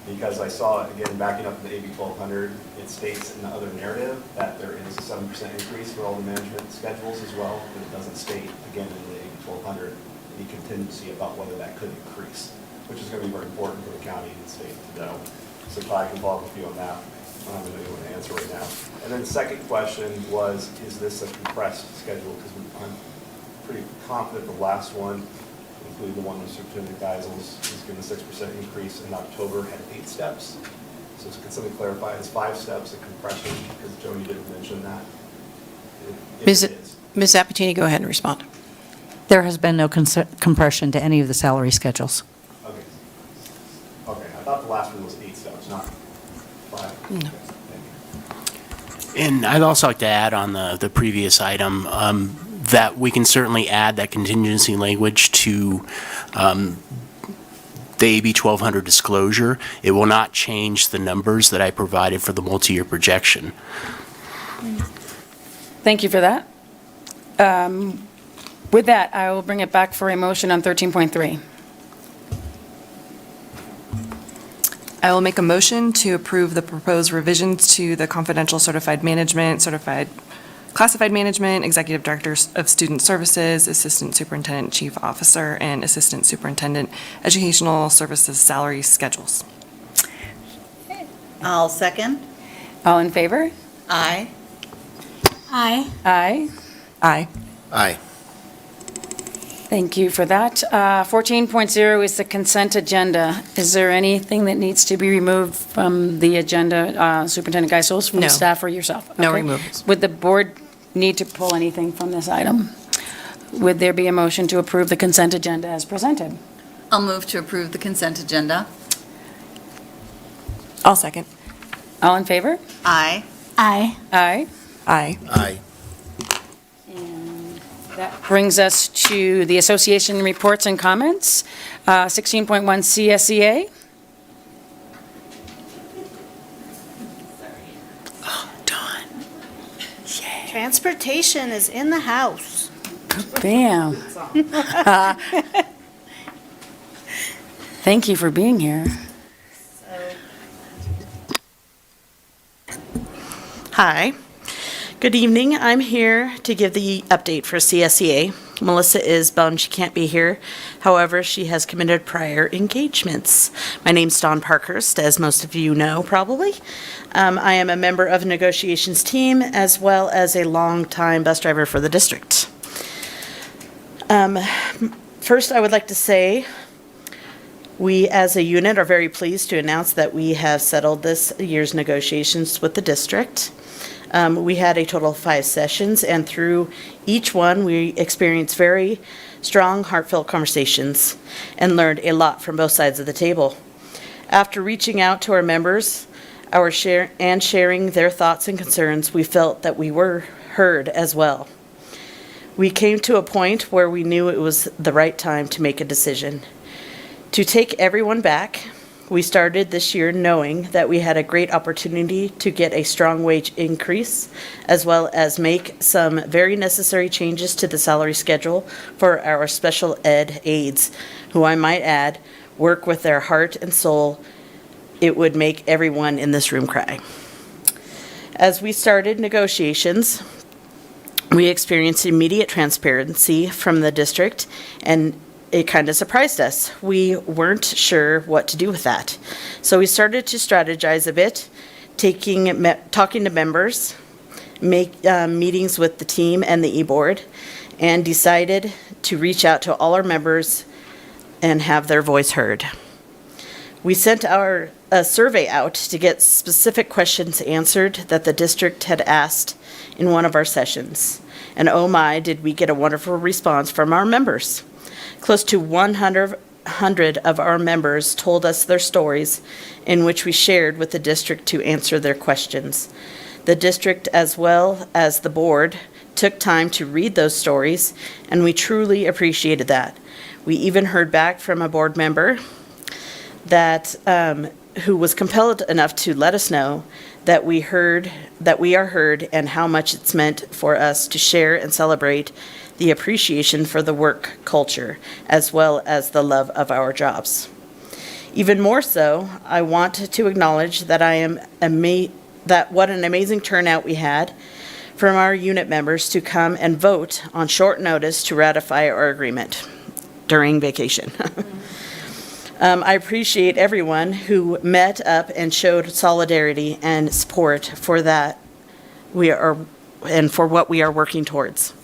because I saw, again, backing up in the AB 1200, it states in the other narrative that there is a 7% increase for all the management schedules as well, but it doesn't state, again, in the AB 1200, any contingency about whether that could increase, which is going to be very important for the county and the state to know. So if I can follow up with you on that, I don't know if you want to answer right now. And then the second question was, is this a compressed schedule? Because I'm pretty confident the last one, including the one with Superintendent Geisels, is given a 6% increase in October, had 8 steps. So can somebody clarify, is 5 steps a compression? Because Joni didn't mention that. Ms. Apatini, go ahead and respond. There has been no compression to any of the salary schedules. Okay. Okay, I thought the last one was 8 steps, not 5. No. And I'd also like to add on the previous item that we can certainly add that contingency language to the AB 1200 disclosure. It will not change the numbers that I provided for the multi-year projection. Thank you for that. With that, I will bring it back for a motion on 13.3. I will make a motion to approve the proposed revisions to the confidential certified management, certified classified management, executive directors of student services, assistant superintendent chief officer, and assistant superintendent educational services salary schedules. I'll second. All in favor? Aye. Aye. Aye. Aye. Aye. Thank you for that. 14.0 is the consent agenda. Is there anything that needs to be removed from the agenda, Superintendent Geisels, from No. staff or yourself? No Okay. removals. Would the board need to pull anything from this item? Would there be a motion to approve the consent agenda as presented? I'll move to approve the consent agenda. I'll second. All in favor? Aye. Aye. Aye. Aye. Aye. And that brings us to the association reports and comments. 16.1 CSEA. Transportation is in the house. Bam. Thank you for being here. Hi. Good evening. I'm here to give the update for CSEA. Melissa is bummed she can't be here. However, she has committed prior engagements. My name's Dawn Parkhurst, as most of you know probably. I am a member of the negotiations team as well as a longtime bus driver for the district. First, I would like to say we as a unit are very pleased to announce that we have settled this year's negotiations with the district. We had a total of 5 sessions, and through each one, we experienced very strong, heartfelt conversations and learned a lot from both sides of the table. After reaching out to our members, sharing their thoughts and concerns, we felt that we were heard as well. We came to a point where we knew it was the right time to make a decision. To take everyone back, we started this year knowing that we had a great opportunity to get a strong wage increase, as well as make some very necessary changes to the salary schedule for our special ed aides, who I might add, work with their heart and soul. It would make everyone in this room cry. As we started negotiations, we experienced immediate transparency from the district, and it kind of surprised us. We weren't sure what to do with that. So we started to strategize a bit, talking to members, make meetings with the team and the e-board, and decided to reach out to all our members and have their voice heard. We sent a survey out to get specific questions answered that the district had asked in one of our sessions. And oh my, did we get a wonderful response from our members. Close to 100 of our members told us their stories in which we shared with the district to answer their questions. The district, as well as the board, took time to read those stories, and we truly appreciated that. We even heard back from a board member that who was compelled enough to let us know that we are heard and how much it's meant for us to share and celebrate the appreciation for the work culture as well as the love of our jobs. Even more so, I want to acknowledge that what an amazing turnout we had from our unit members to come and vote on short notice to ratify our agreement during vacation. I appreciate everyone who met up and showed solidarity and support for that and for what we are working towards.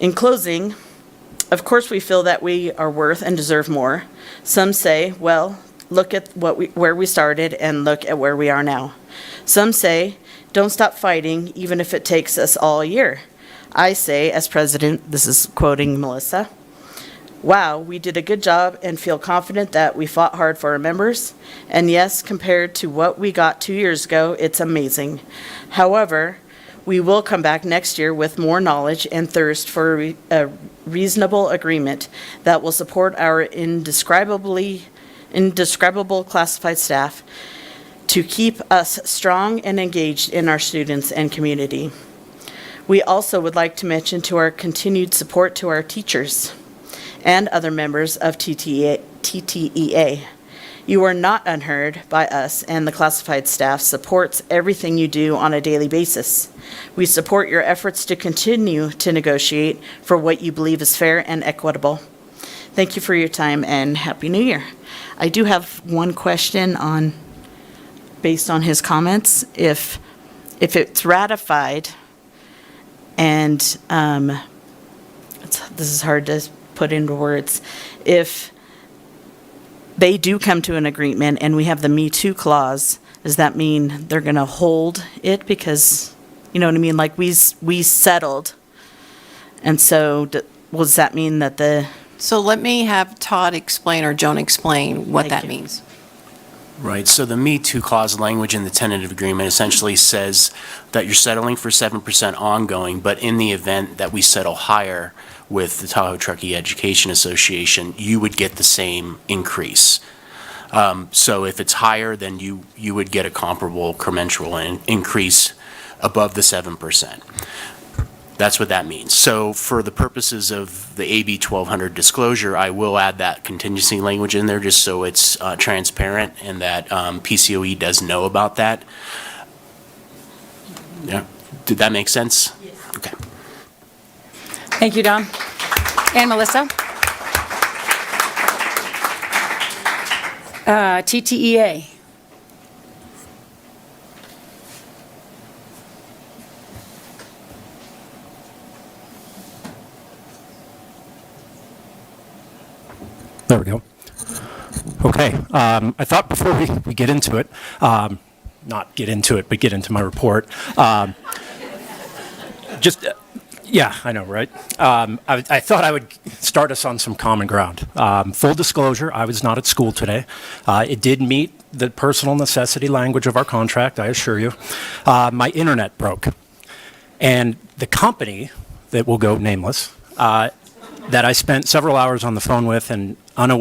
In closing, of course we feel that we are worth and deserve more. Some say, well, look at where we started and look at where we are now. Some say, don't stop fighting even if it takes us all year. I say, as president, this is quoting Melissa, wow, we did a good job and feel confident that we fought hard for our members. And yes, compared to what we got 2 years ago, it's amazing. However, we will come back next year with more knowledge and thirst for a reasonable agreement that will support our indescribable classified staff to keep us strong and engaged in our students and community. We also would like to mention to our continued support to our teachers and other members of TTEA. You are not unheard by us, and the classified staff supports everything you do on a daily basis. We support your efforts to continue to negotiate for what you believe is fair and equitable. Thank you for your time, and Happy New Year. I do have one question based on his comments. If it's ratified, and this is hard to put into words, if they do come to an agreement and we have the Me Too clause, does that mean they're going to hold it? Because, you know what I mean, like we settled. And so does that mean that So let me have Todd explain or Joan explain what Thank that you. means. Right, so the Me Too clause language in the tentative agreement essentially says that you're settling for 7% ongoing, but in the event that we settle higher with the Tahoe Truckee Education Association, you would get the same increase. So if it's higher, then you would get a comparable commensurate increase above the 7%. That's what that means. So for the purposes of the AB 1200 disclosure, I will add that contingency language in there just so it's transparent and that PCOE does know about that. Yeah, did that make sense? Yes. Okay. Thank you, Don. And Melissa? TTEA. There we go. Okay, I thought before we get into it, not get into it, but get into my report, yeah, I know, right? I thought I would start us on some common ground. Full disclosure, I was not at school today. It did meet the personal necessity language of our contract, I assure you. My internet broke. And the company, that will go nameless, that I spent several hours on the phone with and I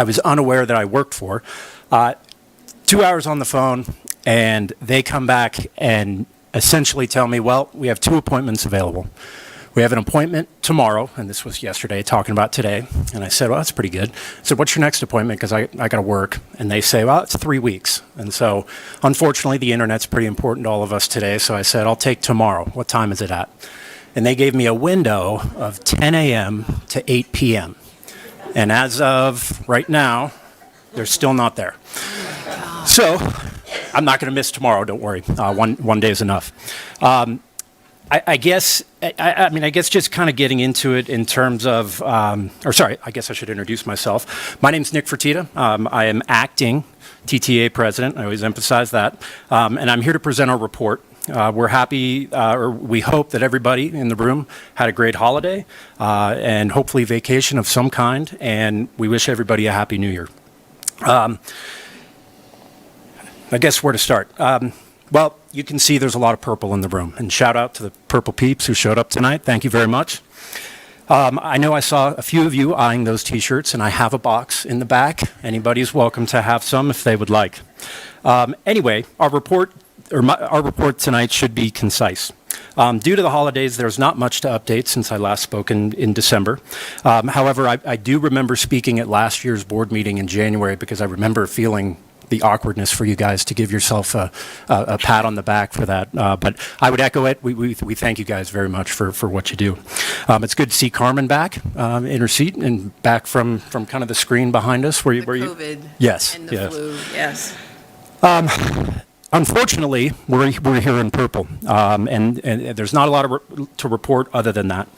was unaware that I worked for, 2 hours on the phone, and they come back and essentially tell me, well, we have 2 appointments available. We have an appointment tomorrow, and this was yesterday, talking about today. And I said, well, that's pretty good. I said, what's your next appointment? Because I got to work. And they say, well, it's 3 weeks. And so, unfortunately, the internet's pretty important to all of us today. So I said, I'll take tomorrow. What time is it at? And they gave me a window of 10 a.m. to 8 p.m. And as of right now, they're still not there. So I'm not going to miss tomorrow, don't worry. One day is enough. I guess just kind of getting into it in terms of, I guess I should introduce myself. My name's Nick Fertitta. I am acting TTA president. I always emphasize that. And I'm here to present our report. We're happy, or we hope that everybody in the room had a great holiday and hopefully vacation of some kind. And we wish everybody a happy new year. I guess where to start. Well, you can see there's a lot of purple in the room, and shout out to the purple peeps who showed up tonight. Thank you very much. I know I saw a few of you eyeing those t-shirts, and I have a box in the back. Anybody's welcome to have some if they would like. Anyway, our report tonight should be concise. Due to the holidays, there's not much to update since I last spoke in December. However, I do remember speaking at last year's board meeting in January because I remember feeling the awkwardness for you guys to give yourself a pat on the back for that. But I would echo it. We thank you guys very much for what you do. It's good to see Carmen back in her seat and back from kind of the screen behind us. Where you? COVID. Yes. And the flu. Yes. Unfortunately, we're here in purple, and there's not a lot to report other than that.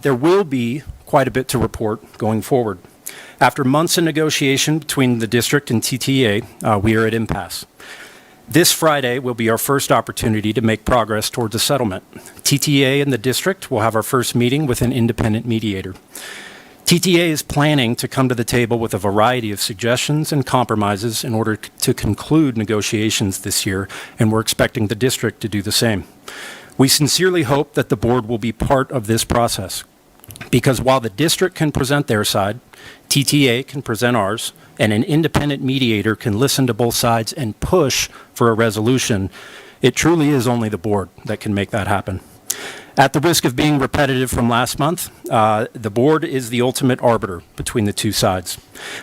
There will be quite a bit to report going forward. After months of negotiation between the district and TTA, we are at impasse. This Friday will be our first opportunity to make progress towards a settlement. TTA and the district will have our first meeting with an independent mediator. TTA is planning to come to the table with a variety of suggestions and compromises in order to conclude negotiations this year, and we're expecting the district to do the same. We sincerely hope that the board will be part of this process, because while the district can present their side, TTA can present ours, and an independent mediator can listen to both sides and push for a resolution, it truly is only the board that can make that happen. At the risk of being repetitive from last month, the board is the ultimate arbiter between the two sides.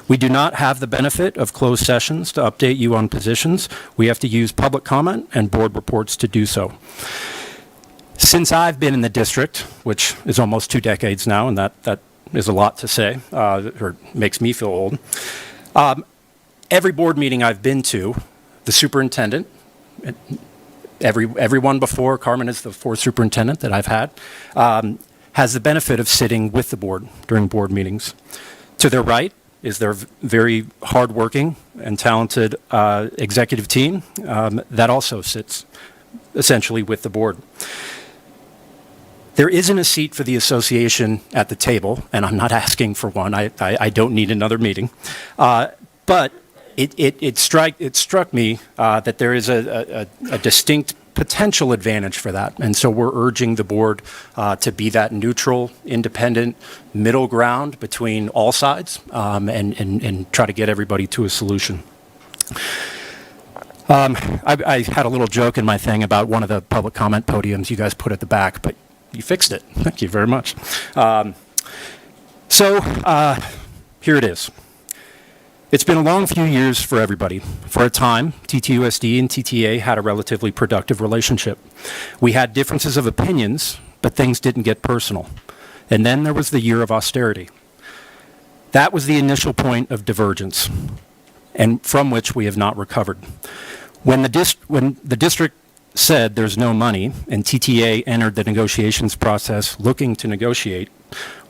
We do not have the benefit of closed sessions to update you on positions. We have to use public comment and board reports to do so. Since I've been in the district, which is almost 2 decades now, and that is a lot to say, or makes me feel old, every board meeting I've been to, the superintendent, everyone before, Carmen is the 4th superintendent that I've had, has the benefit of sitting with the board during board meetings. To their right is their very hardworking and talented executive team that also sits essentially with the board. There isn't a seat for the association at the table, and I'm not asking for one. I don't need another meeting. But it struck me that there is a distinct potential advantage for that. And so we're urging the board to be that neutral, independent middle ground between all sides and try to get everybody to a solution. I had a little joke in my thing about one of the public comment podiums you guys put at the back, but you fixed it. Thank you very much. Here it is. It's been a long few years for everybody. For a time, TTUSD and TTA had a relatively productive relationship. We had differences of opinions, but things didn't get personal. And then there was the year of austerity. That was the initial point of divergence, and from which we have not recovered. When the district said there's no money, and TTA entered the negotiations process looking to negotiate,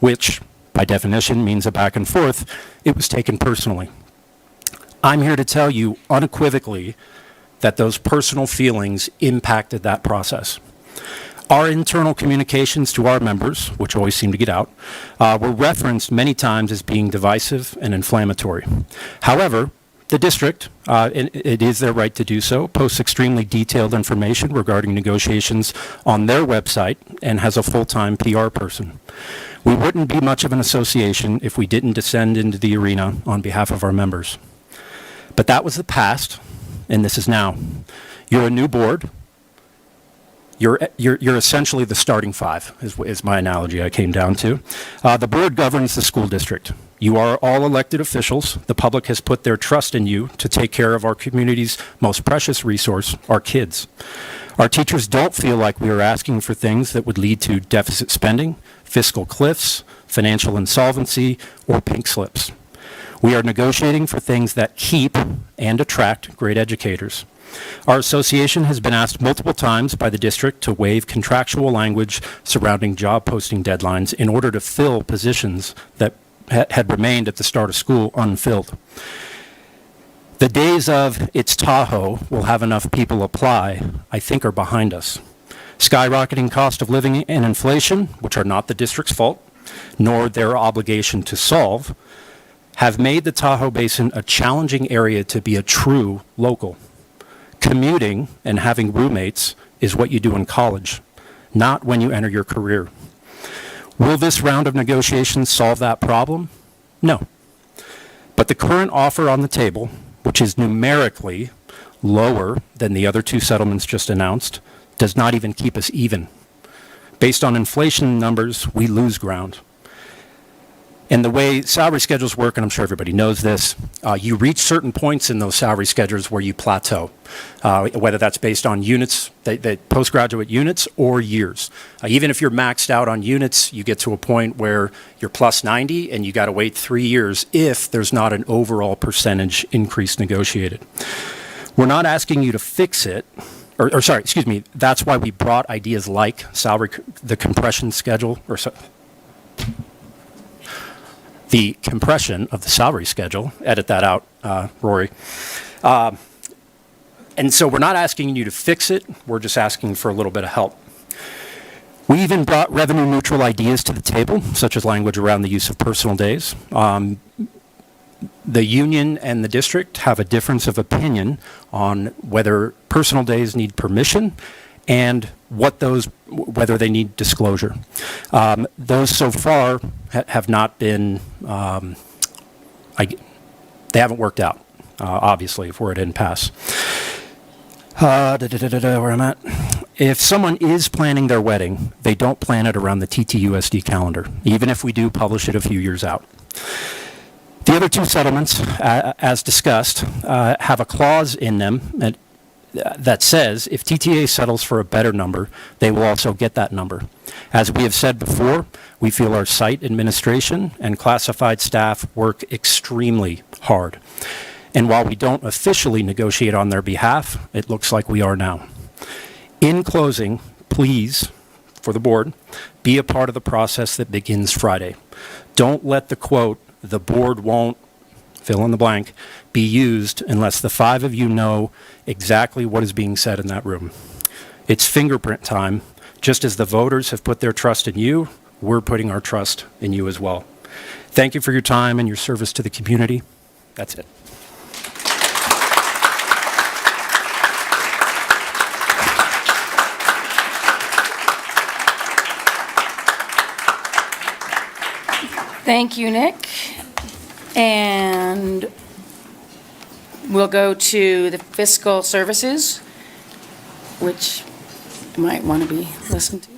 which by definition means a back and forth, it was taken personally. I'm here to tell you unequivocally that those personal feelings impacted that process. Our internal communications to our members, which always seem to get out, were referenced many times as being divisive and inflammatory. However, the district, it is their right to do so, posts extremely detailed information regarding negotiations on their website and has a full-time PR person. We wouldn't be much of an association if we didn't descend into the arena on behalf of our members. But that was the past, and this is now. You're a new board. You're essentially the starting five, is my analogy I came down to. The board governs the school district. You are all elected officials. The public has put their trust in you to take care of our community's most precious resource, our kids. Our teachers don't feel like we are asking for things that would lead to deficit spending, fiscal cliffs, financial insolvency, or pink slips. We are negotiating for things that keep and attract great educators. Our association has been asked multiple times by the district to waive contractual language surrounding job posting deadlines in order to fill positions that had remained at the start of school unfilled. The days of it's Tahoe, we'll have enough people apply, I think are behind us. Skyrocketing cost of living and inflation, which are not the district's fault, nor their obligation to solve, have made the Tahoe Basin a challenging area to be a true local. Commuting and having roommates is what you do in college, not when you enter your career. Will this round of negotiations solve that problem? No. But the current offer on the table, which is numerically lower than the other two settlements just announced, does not even keep us even. Based on inflation numbers, we lose ground. And the way salary schedules work, and I'm sure everybody knows this, you reach certain points in those salary schedules where you plateau, whether that's based on units, the postgraduate units, or years. Even if you're maxed out on units, you get to a point where you're plus 90 and you got to wait 3 years if there's not an overall percentage increase negotiated. We're not asking you to fix it, that's why we brought ideas like the compression schedule, the compression of the salary schedule. Edit that out, Rory. And so we're not asking you to fix it, we're just asking for a little bit of help. We even brought revenue neutral ideas to the table, such as language around the use of personal days. The union and the district have a difference of opinion on whether personal days need permission and whether they need disclosure. Those so far have not been, they haven't worked out, obviously, if we're at impasse. Where I'm at. If someone is planning their wedding, they don't plan it around the TTUSD calendar, even if we do publish it a few years out. The other two settlements, as discussed, have a clause in them that says if TTA settles for a better number, they will also get that number. As we have said before, we feel our site administration and classified staff work extremely hard. And while we don't officially negotiate on their behalf, it looks like we are now. In closing, please, for the board, be a part of the process that begins Friday. Don't let the quote, "the board won't," fill in the blank, be used unless the 5 of you know exactly what is being said in that room. It's fingerprint time. Just as the voters have put their trust in you, we're putting our trust in you as well. Thank you for your time and your service to the community. That's it. Thank you, Nick. And we'll go to the fiscal services, which you might want to be listened to.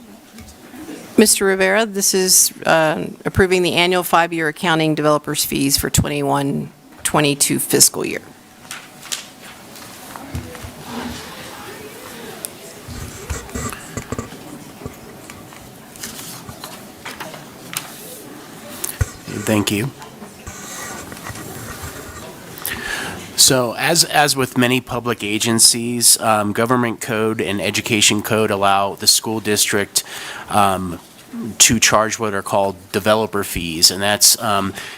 Mr. Rivera, this is approving the annual 5-year accounting developers fees for 21-22 fiscal year. Thank you. So as with many public agencies, government code and education code allow the school district to charge what are called developer fees, and that's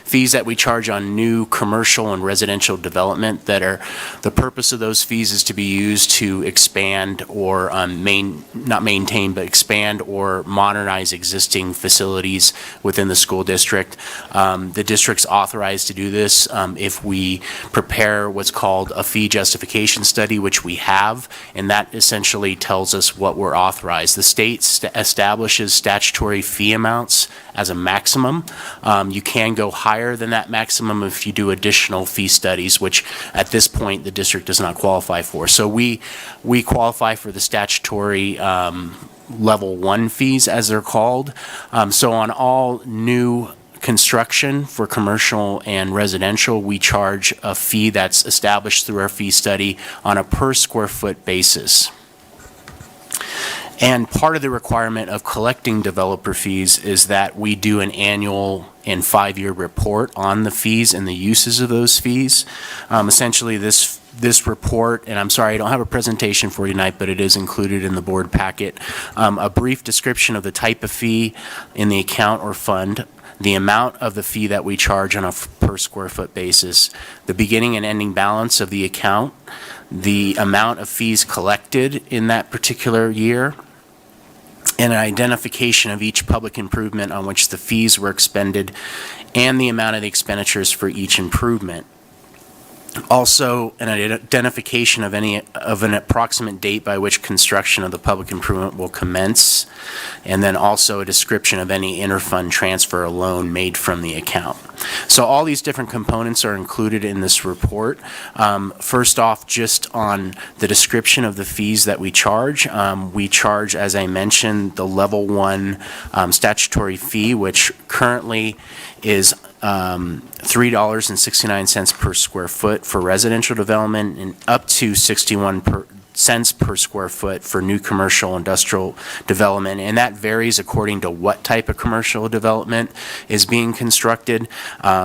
fees that we charge on new commercial and residential development that are, the purpose of those fees is to be used to expand or not maintain, but expand or modernize existing facilities within the school district. The district's authorized to do this if we prepare what's called a fee justification study, which we have, and that essentially tells us what we're authorized. The state establishes statutory fee amounts as a maximum. You can go higher than that maximum if you do additional fee studies, which at this point the district does not qualify for. So we qualify for the statutory level 1 fees, as they're called. So on all new construction for commercial and residential, we charge a fee that's established through our fee study on a per square foot basis. And part of the requirement of collecting developer fees is that we do an annual and 5-year report on the fees and the uses of those fees. Essentially, this report, and I'm sorry I don't have a presentation for you tonight, but it is included in the board packet, a brief description of the type of fee in the account or fund, the amount of the fee that we charge on a per square foot basis, the beginning and ending balance of the account, the amount of fees collected in that particular year, and an identification of each public improvement on which the fees were expended and the amount of the expenditures for each improvement. Also, an identification of an approximate date by which construction of the public improvement will commence, and then also a description of any interfund transfer or loan made from the account. So all these different components are included in this report. First off, just on the description of the fees that we charge, as I mentioned, the level 1 statutory fee, which currently is $3.69 per square foot for residential development and up to 61 cents per square foot for new commercial industrial development, and that varies according to what type of commercial development is being constructed.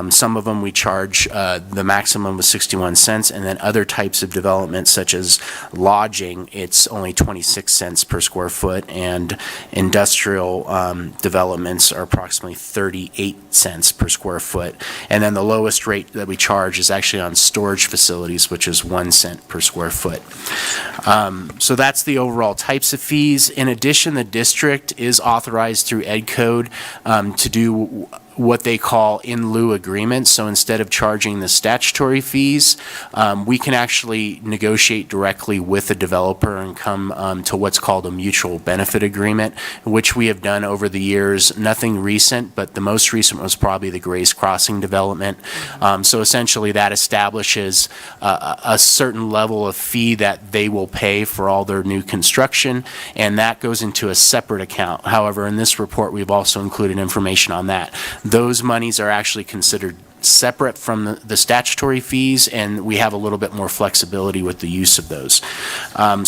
Some of them we charge the maximum of 61 cents, and then other types of development such as lodging, it's only 26 cents per square foot, and industrial developments are approximately 38 cents per square foot. And then the lowest rate that we charge is actually on storage facilities, which is 1 cent per square foot. So that's the overall types of fees. In addition, the district is authorized through Ed Code to do what they call in lieu agreements. So instead of charging the statutory fees, we can actually negotiate directly with the developer and come to what's called a mutual benefit agreement, which we have done over the years. Nothing recent, but the most recent was probably the Grace Crossing development. So essentially that establishes a certain level of fee that they will pay for all their new construction, and that goes into a separate account. However, in this report, we've also included information on that. Those monies are actually considered separate from the statutory fees, and we have a little bit more flexibility with the use of those.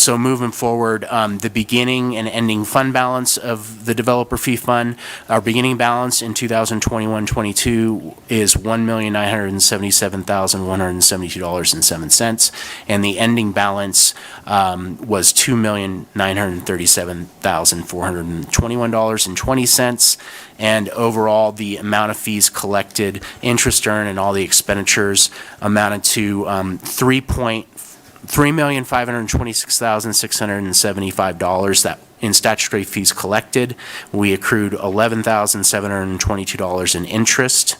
So moving forward, the beginning and ending fund balance of the developer fee fund, our beginning balance in 2021-22 is $1,977,172.07, and the ending balance was $2,937,421.20, and overall the amount of fees collected, interest earned, and all the expenditures amounted to $3,526,675 that in statutory fees collected. We accrued $11,722 in interest,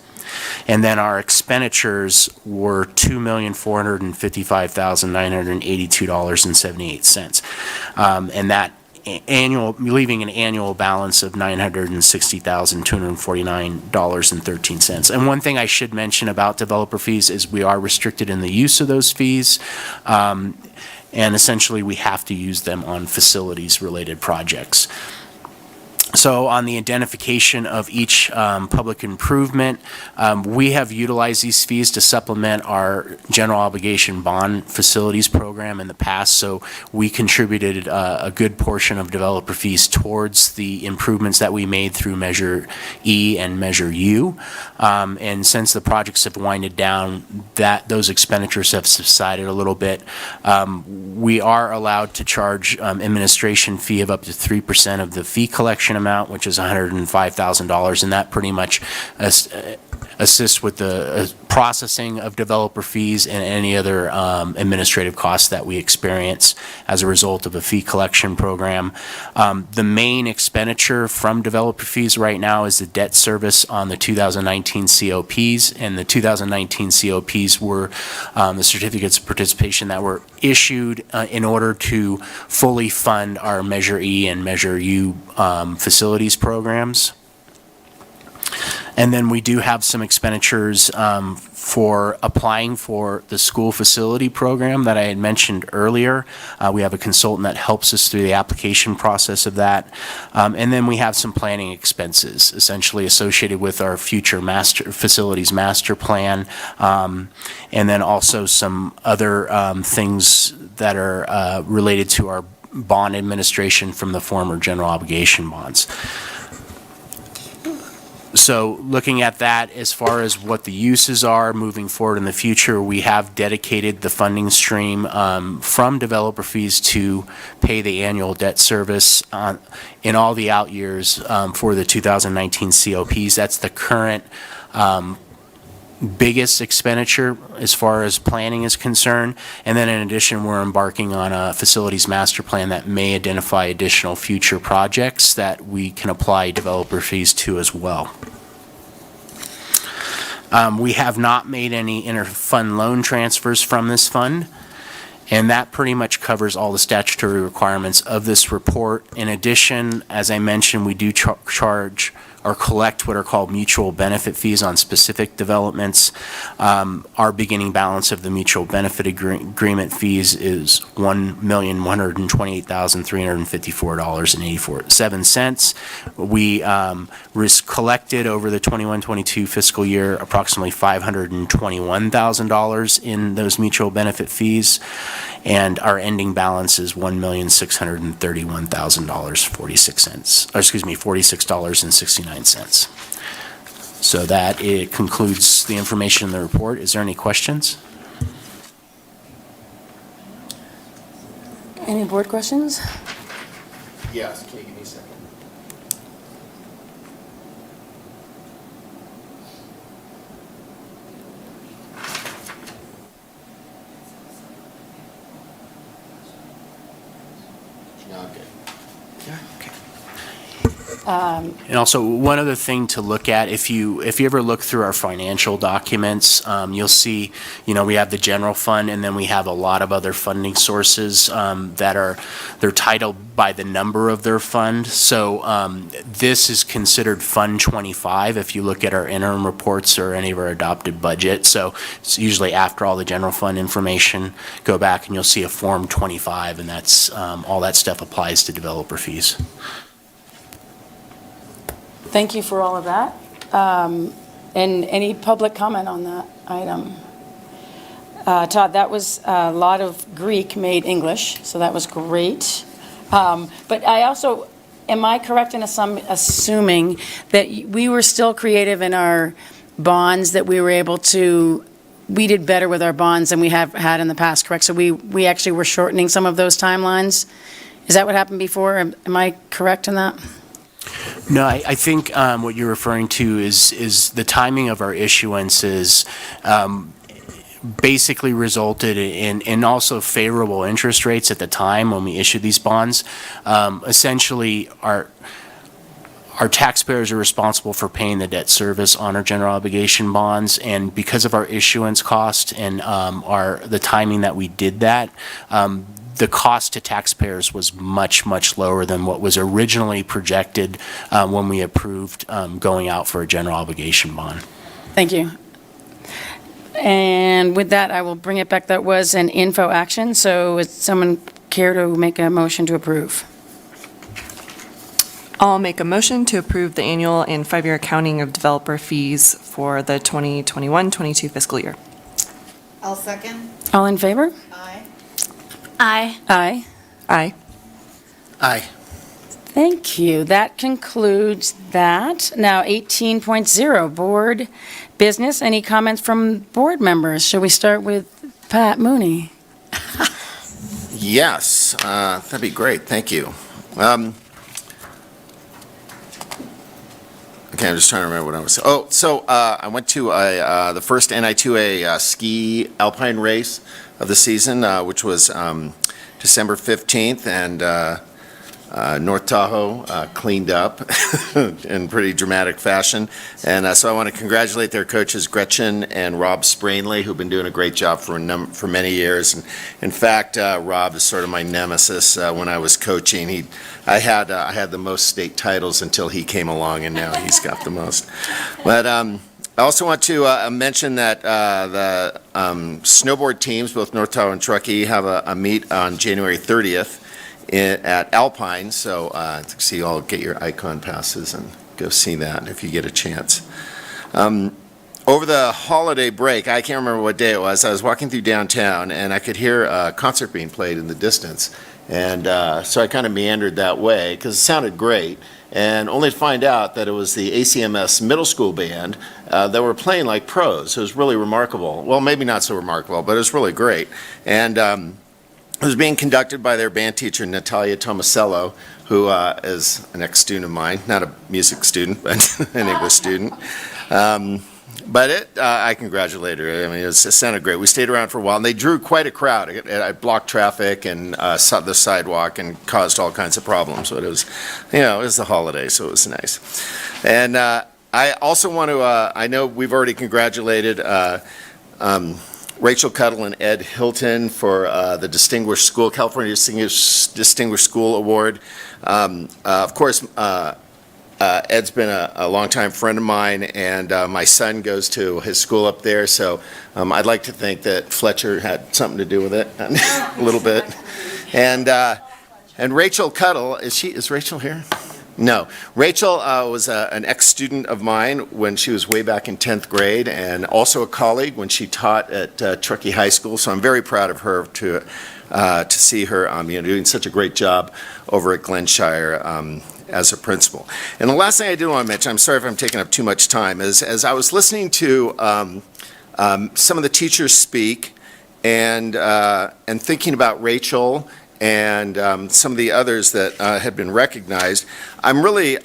and then our expenditures were $2,455,982.78, and that leaving an annual balance of $960,249.13. And one thing I should mention about developer fees is we are restricted in the use of those fees, and essentially we have to use them on facilities-related projects. So on the identification of each public improvement, we have utilized these fees to supplement our general obligation bond facilities program in the past. So we contributed a good portion of developer fees towards the improvements that we made through Measure E and Measure U. And since the projects have winded down, those expenditures have subsided a little bit. We are allowed to charge administration fee of up to 3% of the fee collection amount, which is $105,000, and that pretty much assists with the processing of developer fees and any other administrative costs that we experience as a result of a fee collection program. The main expenditure from developer fees right now is the debt service on the 2019 COPs, and the 2019 COPs were the certificates of participation that were issued in order to fully fund our Measure E and Measure U facilities programs. And then we do have some expenditures for applying for the school facility program that I had mentioned earlier. We have a consultant that helps us through the application process of that. And then we have some planning expenses essentially associated with our future facilities master plan. And then also some other things that are related to our bond administration from the former general obligation bonds. So looking at that, as far as what the uses are moving forward in the future, we have dedicated the funding stream from developer fees to pay the annual debt service in all the out years for the 2019 COPs. That's the current biggest expenditure as far as planning is concerned. And then in addition, we're embarking on a facilities master plan that may identify additional future projects that we can apply developer fees to as well. We have not made any inter-fund loan transfers from this fund, and that pretty much covers all the statutory requirements of this report. In addition, as I mentioned, we do charge or collect what are called mutual benefit fees on specific developments. Our beginning balance of the mutual benefit agreement fees is $1,128,354.87. We collected over the 21-22 fiscal year approximately $521,000 in those mutual benefit fees, and our ending balance is $1,631,046.69. So that it concludes the information in the report. Is there any questions? Any board questions? Yes, can you give me a second? And also, one other thing to look at, if you ever look through our financial documents, you'll see, we have the general fund, and then we have a lot of other funding sources they're titled by the number of their fund. So this is considered Fund 25 if you look at our interim reports or any of our adopted budget. So it's usually after all the general fund information, go back and you'll see a Form 25, and that's all that stuff applies to developer fees. Thank you for all of that. And any public comment on that item? Todd, that was a lot of Greek made English, so that was great. But I also, am I correct in assuming that we were still creative in our bonds, that we were able to, we did better with our bonds than we have had in the past, correct? So we actually were shortening some of those timelines? Is that what happened before? Am I correct in that? No, I think what you're referring to is the timing of our issuances basically resulted in also favorable interest rates at the time when we issued these bonds. Essentially, our taxpayers are responsible for paying the debt service on our general obligation bonds, and because of our issuance cost and the timing that we did that, the cost to taxpayers was much, much lower than what was originally projected when we approved going out for a general obligation bond. Thank you. And with that, I will bring it back. That was an info action, so would someone care to make a motion to approve? I'll make a motion to approve the annual and 5-year accounting of developer fees for the 2021-22 fiscal year. I'll second. All in favor? Aye. Aye. Aye. Aye. Aye. Thank you. That concludes that. Now, 18.0, board business. Any comments from board members? Shall we start with Pat Mooney? Yes, that'd be great, thank you. Okay, I'm just trying to remember what I was saying. Oh, so I went to the first NI2A ski alpine race of the season, which was December 15th, and North Tahoe cleaned up in pretty dramatic fashion. And so I want to congratulate their coaches, Gretchen and Rob Sprainley, who've been doing a great job for many years. And in fact, Rob is sort of my nemesis when I was coaching. I had the most state titles until he came along, and now he's got the most. But I also want to mention that the snowboard teams, both North Tahoe and Truckee, have a meet on January 30th at Alpine, so see you all get your icon passes and go see that if you get a chance. over the holiday break, I can't remember what day it was, I was walking through downtown and I could hear a concert being played in the distance. And so I kind of meandered that way because it sounded great, and only to find out that it was the ACMS middle school band that were playing like pros. It was really remarkable. Well, maybe not so remarkable, but it was really great. And it was being conducted by their band teacher, Natalia Tomasello, who is an ex-student of mine, not a music student, but an English student. But I congratulate her. I mean, it sounded great. We stayed around for a while, and they drew quite a crowd. It blocked traffic and the sidewalk and caused all kinds of problems. But it was, it was the holiday, so it was nice. And I also want to, I know we've already congratulated Rachel Cuttle and Ed Hilton for the Distinguished School, California Distinguished School Award. Of course, Ed's been a longtime friend of mine, and my son goes to his school up there, so I'd like to think that Fletcher had something to do with it, a little bit. And Rachel Cuttle, is Rachel here? No. Rachel was an ex-student of mine when she was way back in 10th grade, and also a colleague when she taught at Truckee High School, so I'm very proud of her to see her doing such a great job over at Glenshire as a principal. And the last thing I did want to mention, I'm sorry if I'm taking up too much time, is as I was listening to some of the teachers speak and thinking about Rachel and some of the others that had been recognized, I'm really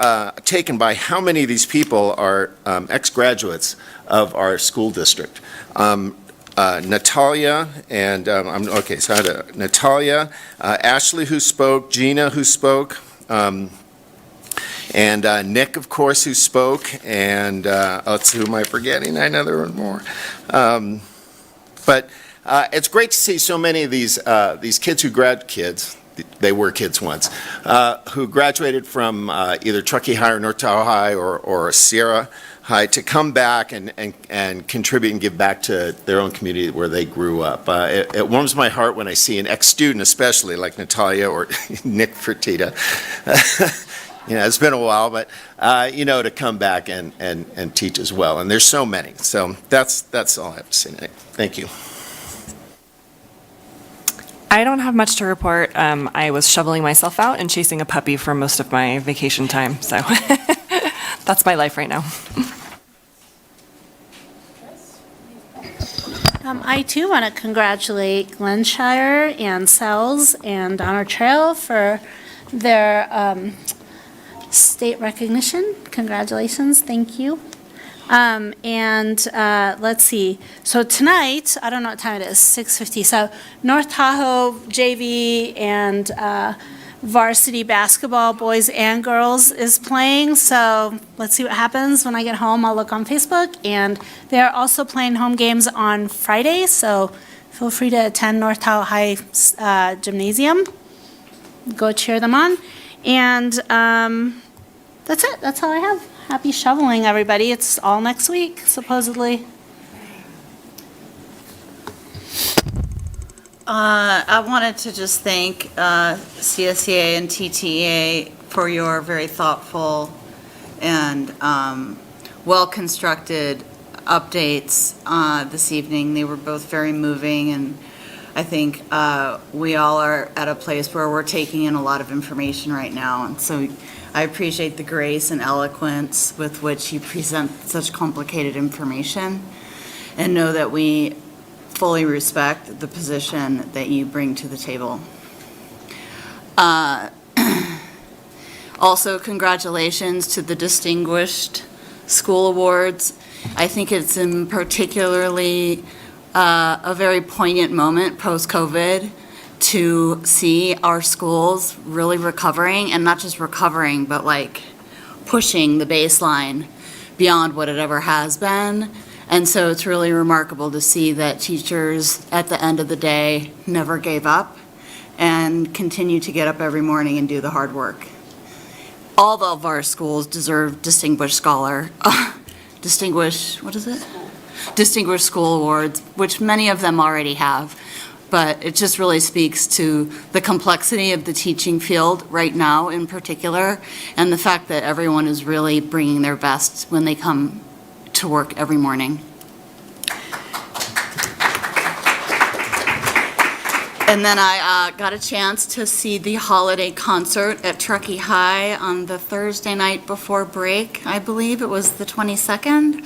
taken by how many of these people are ex-graduates of our school district. Natalia and, Natalia, Ashley who spoke, Gina who spoke, and Nick, of course, who spoke, and let's see, who am I forgetting? I know there were more. But it's great to see so many of these kids who they were kids once, who graduated from either Truckee High or North Tahoe High or Sierra High to come back and contribute and give back to their own community where they grew up. It warms my heart when I see an ex-student, especially like Natalia or Nick Fertitta. It's been a while, but to come back and teach as well. And there's so many. So that's all I have to say tonight. Thank you. I don't have much to report. I was shoveling myself out and chasing a puppy for most of my vacation time. So that's my life right now. I too want to congratulate Glenshire and Sells and Honor Trail for their state recognition. Congratulations, thank you. Let's see, so tonight, I don't know what time it is, 6:50, so North Tahoe JV and varsity basketball, boys and girls, is playing, so let's see what happens. When I get home, I'll look on Facebook, and they're also playing home games on Friday, so feel free to attend North Tahoe High Gymnasium. Go cheer them on. And that's it. That's all I have. Happy shoveling, everybody. It's all next week, supposedly. I wanted to just thank CSEA and TTEA for your very thoughtful and well-constructed updates this evening. They were both very moving, and I think we all are at a place where we're taking in a lot of information right now, and so I appreciate the grace and eloquence with which you present such complicated information, and know that we fully respect the position that you bring to the table. Also, congratulations to the Distinguished School Awards. I think it's in particularly a very poignant moment post-COVID to see our schools really recovering, and not just recovering, but like pushing the baseline beyond what it ever has been. And so it's really remarkable to see that teachers at the end of the day never gave up and continue to get up every morning and do the hard work. All of our schools deserve Distinguished School Awards, which many of them already have. But it just really speaks to the complexity of the teaching field right now in particular, and the fact that everyone is really bringing their best when they come to work every morning. And then I got a chance to see the holiday concert at Truckee High on the Thursday night before break, I believe it was the 22nd,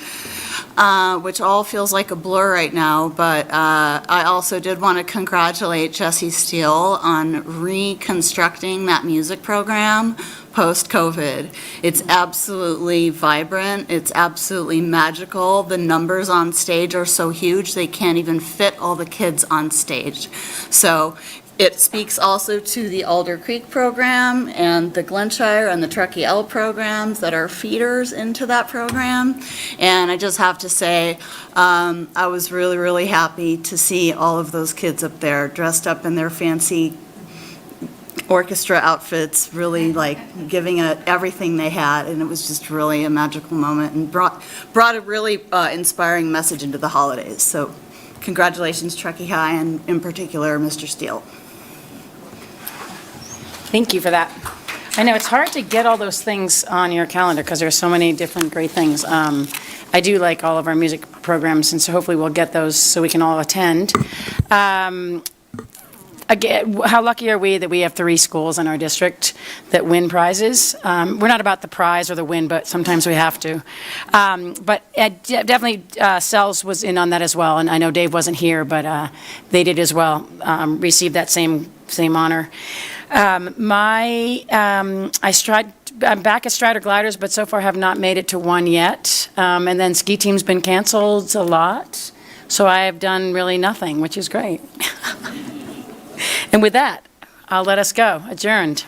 which all feels like a blur right now, but I also did want to congratulate Jesse Steele on reconstructing that music program post-COVID. It's absolutely vibrant, it's absolutely magical. The numbers on stage are so huge, they can't even fit all the kids on stage. So it speaks also to the Alder Creek program and the Glenshire and the Truckee L programs that are feeders into that program. And I just have to say, I was really, really happy to see all of those kids up there dressed up in their fancy orchestra outfits, really like giving it everything they had, and it was just really a magical moment and brought a really inspiring message into the holidays. So congratulations, Truckee High, and in particular, Mr. Steele. Thank you for that. I know it's hard to get all those things on your calendar because there's so many different great things. I do like all of our music programs, and so hopefully we'll get those so we can all attend. Again, how lucky are we that we have 3 schools in our district that win prizes? We're not about the prize or the win, but sometimes we have to. But definitely Sells was in on that as well, and I know Dave wasn't here, but they did as well, received that same honor. I'm back at Strider Gliders, but so far have not made it to one yet. And then ski team's been canceled a lot, so I have done really nothing, which is great. And with that, I'll let us go. Adjourned.